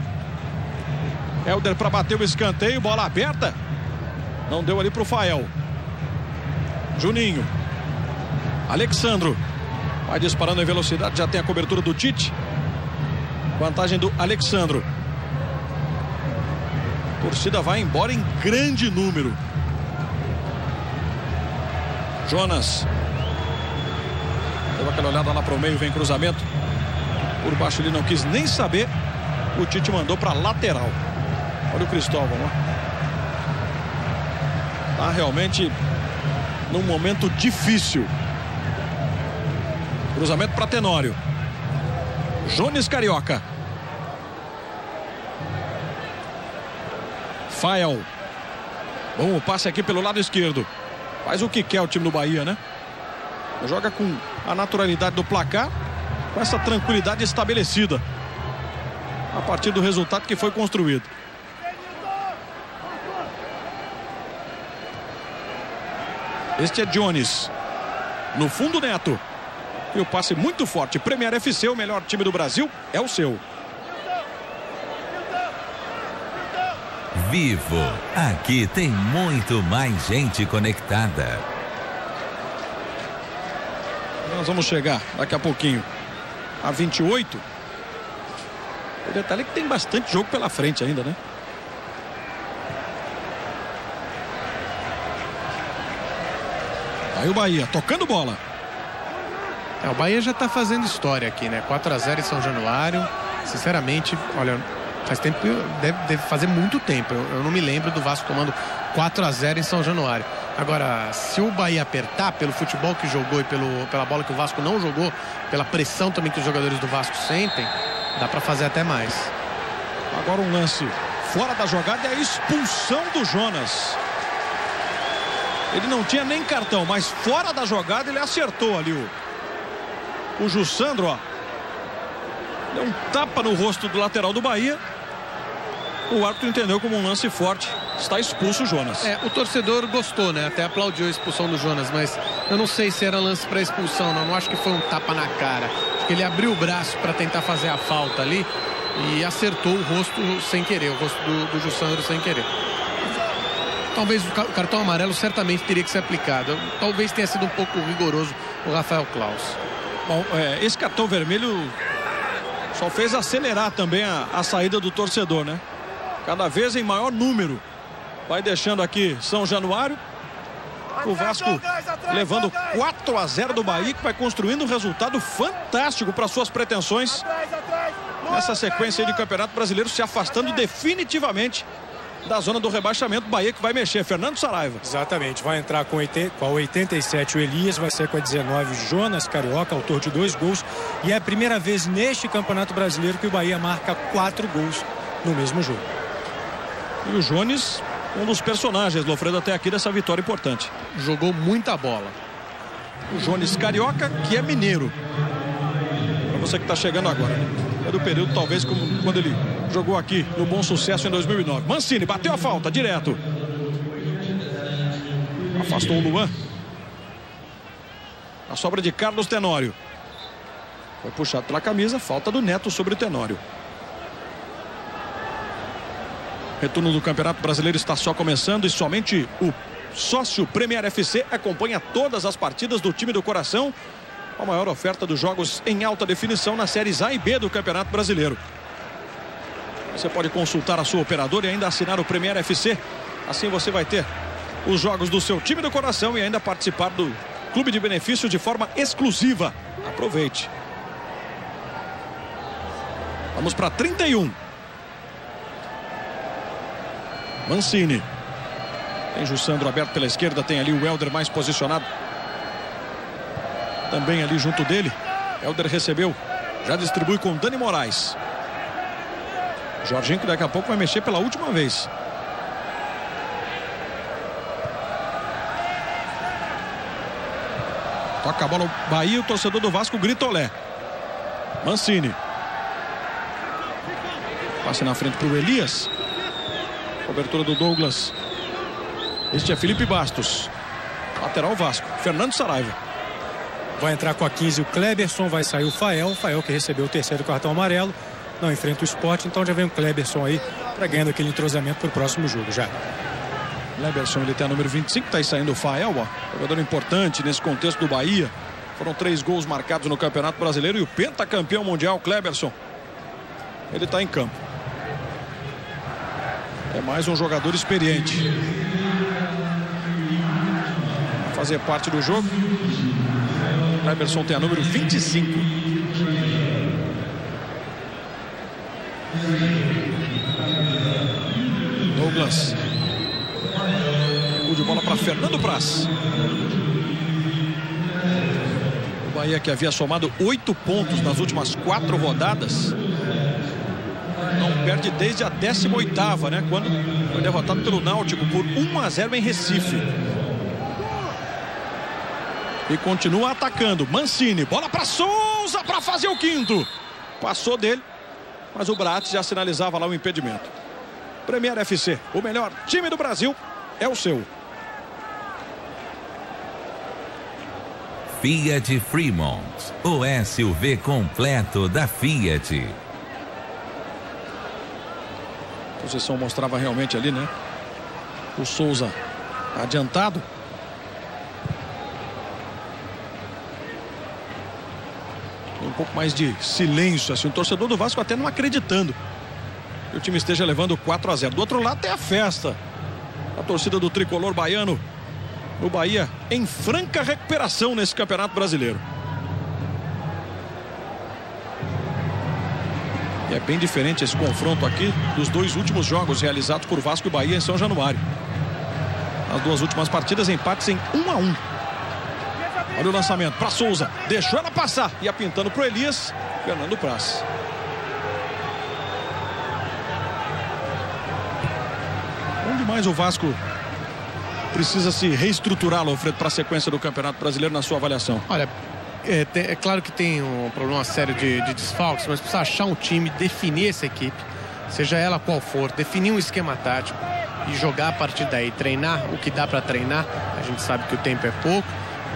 S1: Helder para bater o escanteio, bola aberta. Não deu ali pro Fael. Juninho. Alexandro. Vai disparando em velocidade, já tem a cobertura do Tite. Vantagem do Alexandro. A torcida vai embora em grande número. Jonas. Deu aquela olhada lá para o meio, vem cruzamento. Por baixo ele não quis nem saber. O Tite mandou para lateral. Olha o Cristóvão, ó. Tá realmente num momento difícil. Cruzamento para Tenório. Jones Carioca. Fael. Bom, o passe aqui pelo lado esquerdo. Faz o que quer o time do Bahia, né? Joga com a naturalidade do placar, com essa tranquilidade estabelecida a partir do resultado que foi construído. Este é Jones. No fundo, Neto. E o passe muito forte. Premier FC, o melhor time do Brasil, é o seu.
S3: Vivo, aqui tem muito mais gente conectada.
S1: Nós vamos chegar daqui a pouquinho a 28. O detalhe é que tem bastante jogo pela frente ainda, né? Aí o Bahia tocando bola.
S2: O Bahia já está fazendo história aqui, né? 4-0 em São Januário. Sinceramente, olha, faz tempo, deve fazer muito tempo. Eu não me lembro do Vasco tomando 4-0 em São Januário. Agora, se o Bahia apertar pelo futebol que jogou e pela bola que o Vasco não jogou, pela pressão também que os jogadores do Vasco sentem, dá para fazer até mais.
S1: Agora um lance fora da jogada é a expulsão do Jonas. Ele não tinha nem cartão, mas fora da jogada ele acertou ali o Jussandro, ó. Deu um tapa no rosto do lateral do Bahia. O árbitro entendeu como um lance forte. Está expulso o Jonas.
S2: O torcedor gostou, né? Até aplaudiu a expulsão do Jonas, mas eu não sei se era lance para expulsão, não. Não acho que foi um tapa na cara. Acho que ele abriu o braço para tentar fazer a falta ali e acertou o rosto sem querer, o rosto do Jussandro sem querer. Talvez o cartão amarelo certamente teria que ser aplicado. Talvez tenha sido um pouco rigoroso o Rafael Claus.
S1: Bom, esse cartão vermelho só fez acelerar também a saída do torcedor, né? Cada vez em maior número. Vai deixando aqui São Januário. O Vasco levando 4-0 do Bahia, que vai construindo um resultado fantástico para suas pretensões nessa sequência de Campeonato Brasileiro, se afastando definitivamente da zona do rebaixamento. Bahia que vai mexer, Fernando Saraiva.
S4: Exatamente, vai entrar com a 87 o Elias, vai ser com a 19 Jonas Carioca, autor de 2 gols, e é a primeira vez neste Campeonato Brasileiro que o Bahia marca 4 gols no mesmo jogo.
S1: E o Jones, um dos personagens, Lofredo, até aqui dessa vitória importante.
S2: Jogou muita bola.
S1: O Jones Carioca, que é mineiro. Para você que está chegando agora, né? É do período, talvez, como quando ele jogou aqui no Bom Sucesso em 2009. Mancini bateu a falta, direto. Afastou o Luan. A sobra de Carlos Tenório. Foi puxado pela camisa, falta do Neto sobre o Tenório. Retorno do Campeonato Brasileiro está só começando e somente o sócio Premier FC acompanha todas as partidas do time do coração. A maior oferta dos jogos em alta definição nas séries A e B do Campeonato Brasileiro. Você pode consultar a sua operadora e ainda assinar o Premier FC. Assim você vai ter os jogos do seu time do coração e ainda participar do clube de benefícios de forma exclusiva. Aproveite. Vamos para 31. Mancini. Tem Jussandro aberto pela esquerda, tem ali o Helder mais posicionado. Também ali junto dele. Helder recebeu. Já distribui com Dani Moraes. Jorginho que daqui a pouco vai mexer pela última vez. Toca a bola o Bahia, o torcedor do Vasco grita olé. Mancini. Passe na frente para o Elias. Cobertura do Douglas. Este é Felipe Bastos. Lateral Vasco. Fernando Saraiva.
S4: Vai entrar com a 15 o Kleberson, vai sair o Fael que recebeu o 3º cartão amarelo, não enfrenta o Sport, então já vem o Kleberson aí para ganhando aquele entrosamento para o próximo jogo já.
S1: Kleberson, ele tem a número 25, tá aí saindo o Fael, ó, jogador importante nesse contexto do Bahia. Foram 3 gols marcados no Campeonato Brasileiro e o pentacampeão mundial Kleberson, ele tá em campo. É mais um jogador experiente. Vai fazer parte do jogo. Kleberson tem a número 25. Douglas. Gol de bola para Fernando Praz. O Bahia, que havia somado 8 pontos nas últimas 4 rodadas, não perde desde a 18ª, né? Quando foi derrotado pelo Náutico por 1-0 em Recife. E continua atacando. Mancini, bola para Souza para fazer o 5º. Passou dele, mas o Bratz já sinalizava lá o impedimento. Premier FC, o melhor time do Brasil, é o seu.
S3: Fiat Fremont, o SUV completo da Fiat.
S1: A posição mostrava realmente ali, né? O Souza adiantado. Um pouco mais de silêncio, assim, o torcedor do Vasco até não acreditando que o time esteja levando 4-0. Do outro lado tem a festa. A torcida do tricolor baiano. O Bahia em franca recuperação nesse Campeonato Brasileiro. E é bem diferente esse confronto aqui dos dois últimos jogos realizados por Vasco e Bahia em São Januário. As duas últimas partidas, empates em 1-1. Olha o lançamento para Souza. Deixou ela passar. Ia pintando para o Elias. Fernando Praz. Onde mais o Vasco precisa se reestruturar, Alfredo, para a sequência do Campeonato Brasileiro, na sua avaliação?
S2: Olha, é claro que tem um problema sério de desfalques, mas precisa achar um time, definir essa equipe, seja ela qual for, definir um esquema tático e jogar a partir daí, treinar o que dá para treinar. A gente sabe que o tempo é pouco,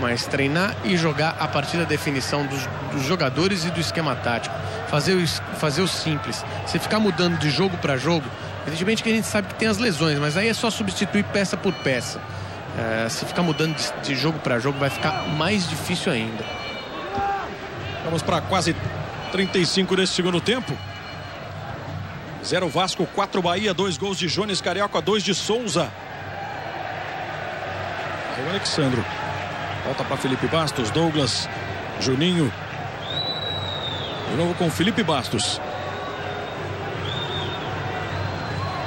S2: mas treinar e jogar a partir da definição dos jogadores e do esquema tático. Fazer o simples. Se ficar mudando de jogo para jogo, evidentemente que a gente sabe que tem as lesões, mas aí é só substituir peça por peça. Se ficar mudando de jogo para jogo, vai ficar mais difícil ainda.
S1: Vamos para quase 35 desse segundo tempo. 0 Vasco, 4 Bahia, 2 gols de Jones Carioca, 2 de Souza. Aí o Alexandro. Volta para Felipe Bastos, Douglas, Juninho. De novo com Felipe Bastos.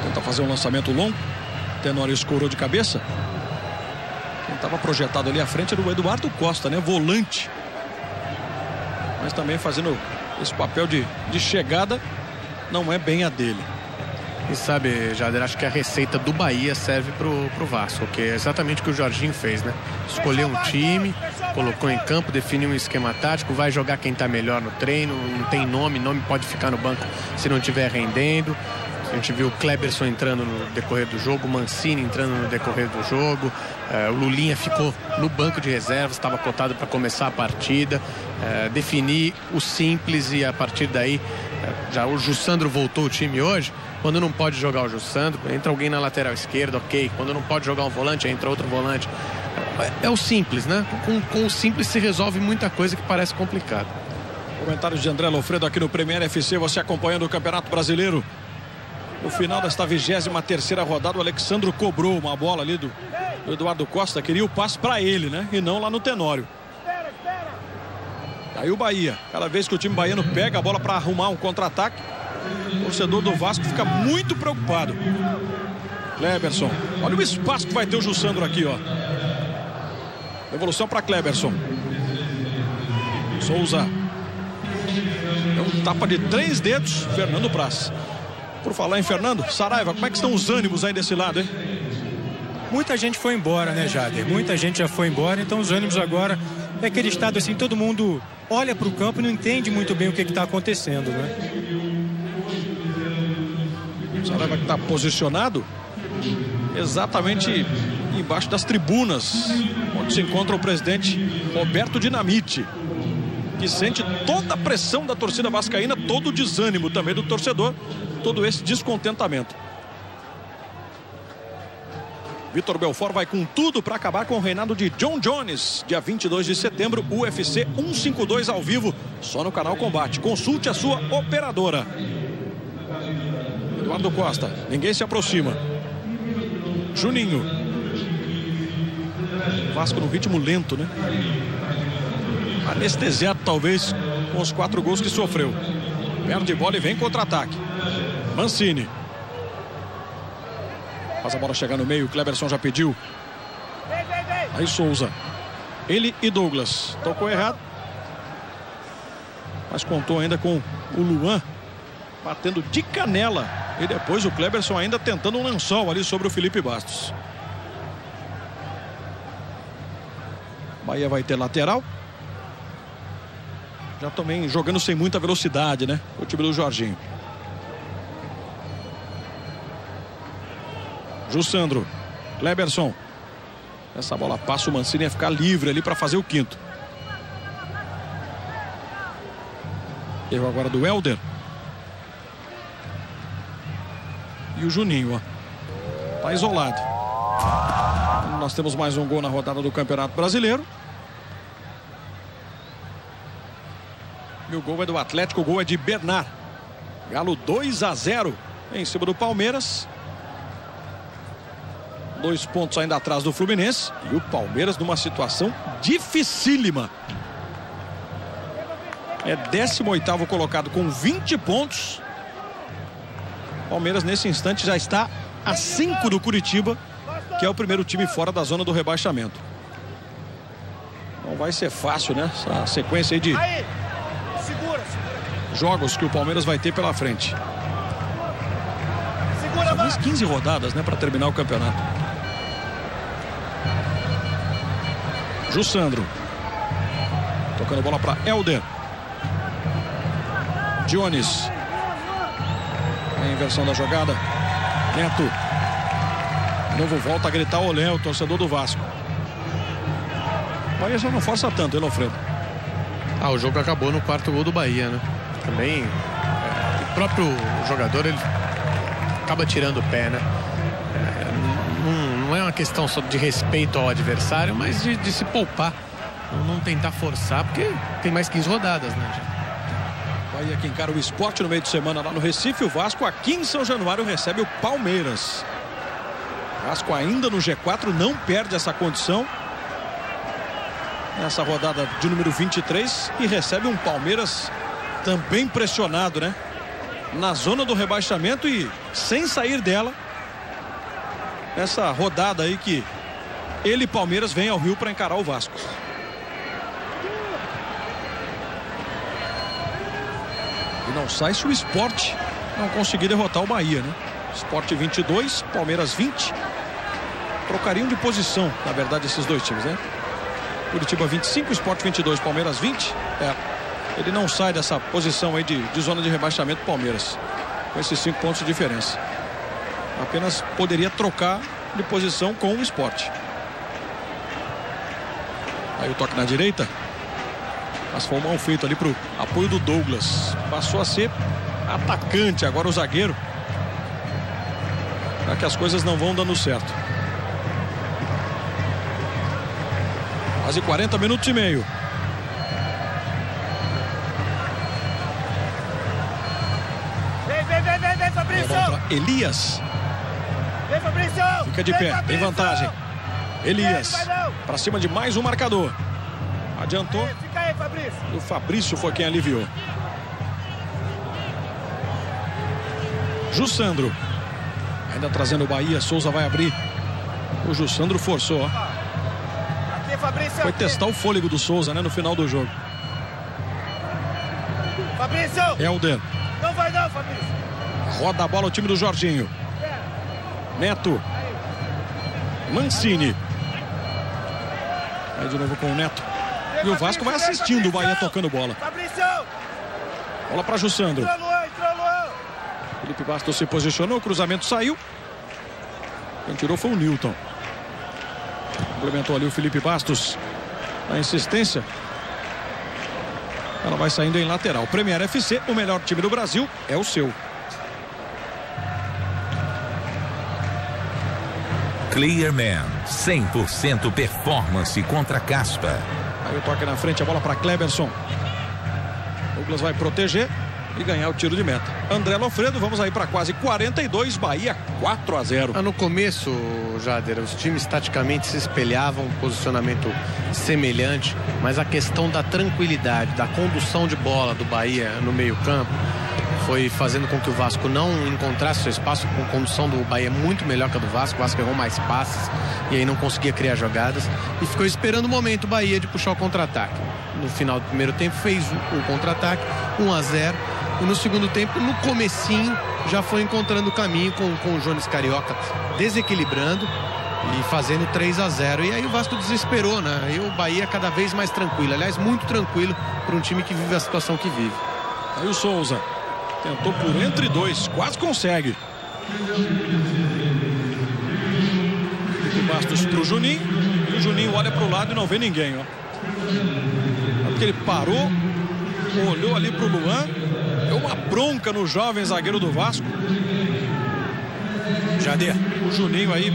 S1: Tenta fazer um lançamento longo. Tenório escorou de cabeça. Quem estava projetado ali à frente era o Eduardo Costa, né? Volante. Mas também fazendo esse papel de chegada, não é bem a dele.
S2: E sabe, Jader, acho que a receita do Bahia serve pro Vasco, que é exatamente o que o Jorginho fez, né? Escolheu um time, colocou em campo, definiu um esquema tático, vai jogar quem tá melhor no treino, não tem nome pode ficar no banco se não estiver rendendo. A gente viu o Kleberson entrando no decorrer do jogo, o Mancini entrando no decorrer do jogo, o Lulinha ficou no banco de reservas, estava cotado para começar a partida, definir o simples e a partir daí, já o Jussandro voltou ao time hoje. Quando não pode jogar o Jussandro, entra alguém na lateral esquerda, ok. Quando não pode jogar um volante, entra outro volante. É o simples, né? Com o simples se resolve muita coisa que parece complicado.
S1: Comentários de André Lofredo aqui no Premier FC, você acompanhando o Campeonato Brasileiro. No final desta 23ª rodada, o Alexandro cobrou uma bola ali do Eduardo Costa, queria o passe para ele, né? E não lá no Tenório. Aí o Bahia, cada vez que o time baiano pega a bola para arrumar um contra-ataque, o torcedor do Vasco fica muito preocupado. Kleberson, olha o espaço que vai ter o Jussandro aqui, ó. Devolução para Kleberson. Souza. É um tapa de 3 dedos, Fernando Praz. Por falar em Fernando, Saraiva, como é que estão os ânimos aí desse lado, hein?
S4: Muita gente foi embora, né, Jader? Muita gente já foi embora, então os ânimos agora é aquele estado assim, todo mundo olha para o campo e não entende muito bem o que está acontecendo, né?
S1: O Saraiva que está posicionado exatamente embaixo das tribunas, onde se encontra o presidente Roberto Dinamite, que sente toda a pressão da torcida vascaína, todo o desânimo também do torcedor, todo esse descontentamento. Vitor Belfort vai com tudo para acabar com o reinado de John Jones, dia 22 de setembro, UFC 152 ao vivo, só no canal Combate. Consulte a sua operadora. Eduardo Costa, ninguém se aproxima. Juninho. Vasco no ritmo lento, né? Anestesiado talvez com os 4 gols que sofreu. Perde bola e vem contra-ataque. Mancini. Faz a bola chegar no meio, o Kleberson já pediu. Aí Souza. Ele e Douglas. Tocou errado. Mas contou ainda com o Luan batendo de canela. E depois o Kleberson ainda tentando um lençol ali sobre o Felipe Bastos. Bahia vai ter lateral. Já também jogando sem muita velocidade, né? O time do Jorginho. Jussandro. Kleberson. Essa bola passa, o Mancini ia ficar livre ali para fazer o quinto. Erro agora do Helder. E o Juninho, ó. Tá isolado. Nós temos mais um gol na rodada do Campeonato Brasileiro. E o gol é do Atlético, o gol é de Bernard. Galo 2-0 em cima do Palmeiras. 2 pontos ainda atrás do Fluminense. E o Palmeiras numa situação dificílima. É 18º colocado com 20 pontos. Palmeiras nesse instante já está a 5 do Curitiba, que é o primeiro time fora da zona do rebaixamento. Não vai ser fácil, né? Essa sequência aí de jogos que o Palmeiras vai ter pela frente. São mais 15 rodadas, né, para terminar o campeonato. Jussandro. Tocando bola para Helder. Jones. A inversão da jogada. Neto. De novo volta a gritar olé, o torcedor do Vasco. O Bahia já não força tanto, hein, Lofredo?
S2: O jogo acabou no 4º gol do Bahia, né? Também o próprio jogador, ele acaba tirando o pé, né? Não é uma questão só de respeito ao adversário, mas de se poupar, não tentar forçar, porque tem mais 15 rodadas, né?
S1: Bahia que encara o Sport no meio de semana lá no Recife. O Vasco aqui em São Januário recebe o Palmeiras. Vasco ainda no G4, não perde essa condição nessa rodada de número 23 e recebe um Palmeiras também pressionado, né? Na zona do rebaixamento e sem sair dela. Essa rodada aí que ele, Palmeiras, vem ao Rio para encarar o Vasco. E não sai se o Sport não conseguir derrotar o Bahia, né? Sport 22, Palmeiras 20. Trocariam de posição, na verdade, esses dois times, né? Curitiba 25, Sport 22, Palmeiras 20. Ele não sai dessa posição aí de zona de rebaixamento, Palmeiras, com esses 5 pontos de diferença. Apenas poderia trocar de posição com o Sport. Aí o toque na direita. Mas foi um mal feito ali pro apoio do Douglas. Passou a ser atacante agora o zagueiro. Já que as coisas não vão dando certo. Quase 40 minutos e meio.
S5: Vem, Fabrício!
S1: Elias.
S5: Vem, Fabrício!
S1: Fica de pé, tem vantagem. Elias, para cima de mais um marcador. Adiantou.
S5: Fica aí, Fabrício.
S1: E o Fabrício foi quem aliviou. Jussandro. Ainda trazendo o Bahia, Souza vai abrir. O Jussandro forçou, ó.
S5: Aqui, Fabrício.
S1: Foi testar o fôlego do Souza, né, no final do jogo.
S5: Fabrício!
S1: Helder.
S5: Não vai não, Fabrício.
S1: Roda a bola o time do Jorginho. Neto. Mancini. Aí de novo com o Neto. E o Vasco vai assistindo o Bahia tocando bola.
S5: Fabrício!
S1: Bola para Jussandro.
S5: Entrou Luan.
S1: Felipe Bastos se posicionou, o cruzamento saiu. Quem tirou foi o Newton. Complementou ali o Felipe Bastos. Na insistência. Ela vai saindo em lateral. Premier FC, o melhor time do Brasil, é o seu.
S3: Clearman, 100% performance contra a caspa.
S1: Aí o toque na frente, a bola para Cleberson. Douglas vai proteger e ganhar o tiro de meta. André Lofredo, vamos aí para quase 42, Bahia 4-0.
S2: No começo, Jader, os times taticamente se espelhavam, um posicionamento semelhante, mas a questão da tranquilidade, da condução de bola do Bahia no meio-campo foi fazendo com que o Vasco não encontrasse seu espaço. Com a condução do Bahia muito melhor que a do Vasco. O Vasco errou mais passes e aí não conseguia criar jogadas e ficou esperando o momento o Bahia de puxar o contra-ataque. No final do primeiro tempo fez um contra-ataque, 1-0, e no segundo tempo, no comecinho, já foi encontrando o caminho com o Jones Carioca desequilibrando e fazendo 3-0. E aí o Vasco desesperou, né? E o Bahia cada vez mais tranquilo, aliás, muito tranquilo para um time que vive a situação que vive.
S1: Aí o Souza tentou por entre dois, quase consegue. Felipe Bastos pro Juninho. E o Juninho olha pro lado e não vê ninguém, ó. Porque ele parou olhou ali pro Luan, deu uma bronca no jovem zagueiro do Vasco.
S4: Jader.
S1: O Juninho aí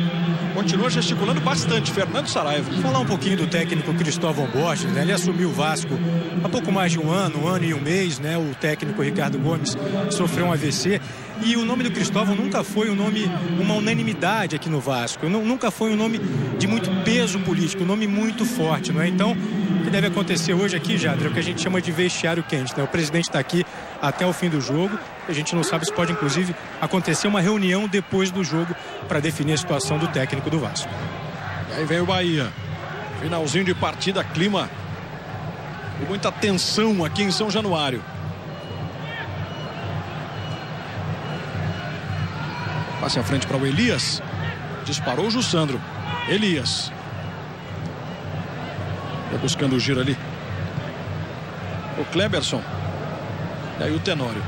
S1: continua gesticulando bastante. Fernando Saraiva.
S4: Vou falar um pouquinho do técnico Cristóvão Borges, né? Ele assumiu o Vasco há pouco mais de um ano e um mês, né? O técnico Ricardo Gomes sofreu um AVC. E o nome do Cristóvão nunca foi uma unanimidade aqui no Vasco. Nunca foi um nome de muito peso político, um nome muito forte, não é? Então, o que deve acontecer hoje aqui, Jader, é o que a gente chama de vestiário quente, né? O presidente está aqui até o fim do jogo. A gente não sabe se pode, inclusive, acontecer uma reunião depois do jogo para definir a situação do técnico do Vasco.
S1: E aí vem o Bahia. Finalzinho de partida, clima e muita tensão aqui em São Januário. Passe à frente para o Elias. Disparou o Jussandro. Elias. Vai buscando o giro ali. O Kleberson. E aí o Tenório.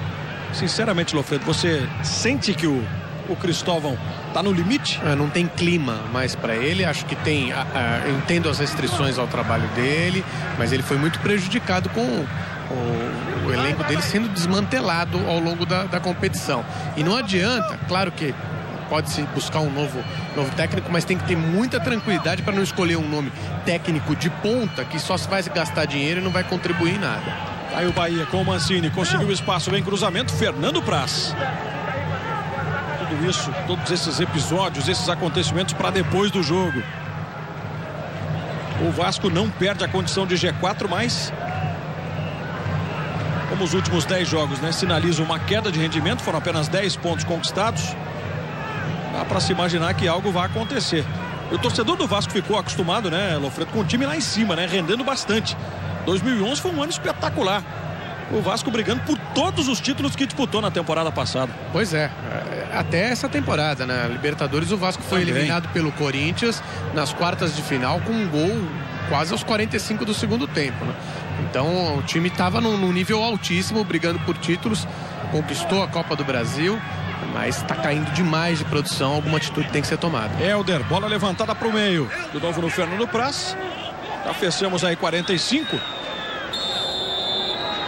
S1: Sinceramente, Lofredo, você sente que o Cristóvão tá no limite?
S2: Não tem clima mais para ele. Acho que tem. Eu entendo as restrições ao trabalho dele, mas ele foi muito prejudicado com o elenco dele sendo desmantelado ao longo da competição. E não adianta, claro que pode-se buscar um novo técnico, mas tem que ter muita tranquilidade para não escolher um nome técnico de ponta que só se vai gastar dinheiro e não vai contribuir em nada.
S1: Aí o Bahia com o Mancini conseguiu espaço, vem cruzamento, Fernando Praz. Tudo isso, todos esses episódios, esses acontecimentos para depois do jogo. O Vasco não perde a condição de G4, mas como os últimos 10 jogos, né, sinalizam uma queda de rendimento, foram apenas 10 pontos conquistados. Dá para se imaginar que algo vai acontecer. E o torcedor do Vasco ficou acostumado, né, Lofredo, com o time lá em cima, né, rendendo bastante. 2011 foi um ano espetacular. O Vasco brigando por todos os títulos que disputou na temporada passada.
S2: Pois é, até essa temporada, né? Libertadores, o Vasco foi eliminado pelo Corinthians nas quartas de final com um gol quase aos 45 do segundo tempo, né? Então o time estava num nível altíssimo, brigando por títulos, conquistou a Copa do Brasil, mas está caindo demais de produção, alguma atitude tem que ser tomada.
S1: Helder, bola levantada para o meio, de novo no Fernando Praz. Já fechamos aí 45.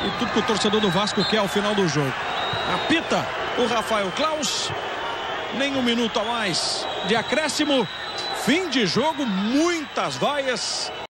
S1: E tudo que o torcedor do Vasco quer ao final do jogo. Apita o Rafael Claus. Nem um minuto a mais de acréscimo. Fim de jogo, muitas vaias.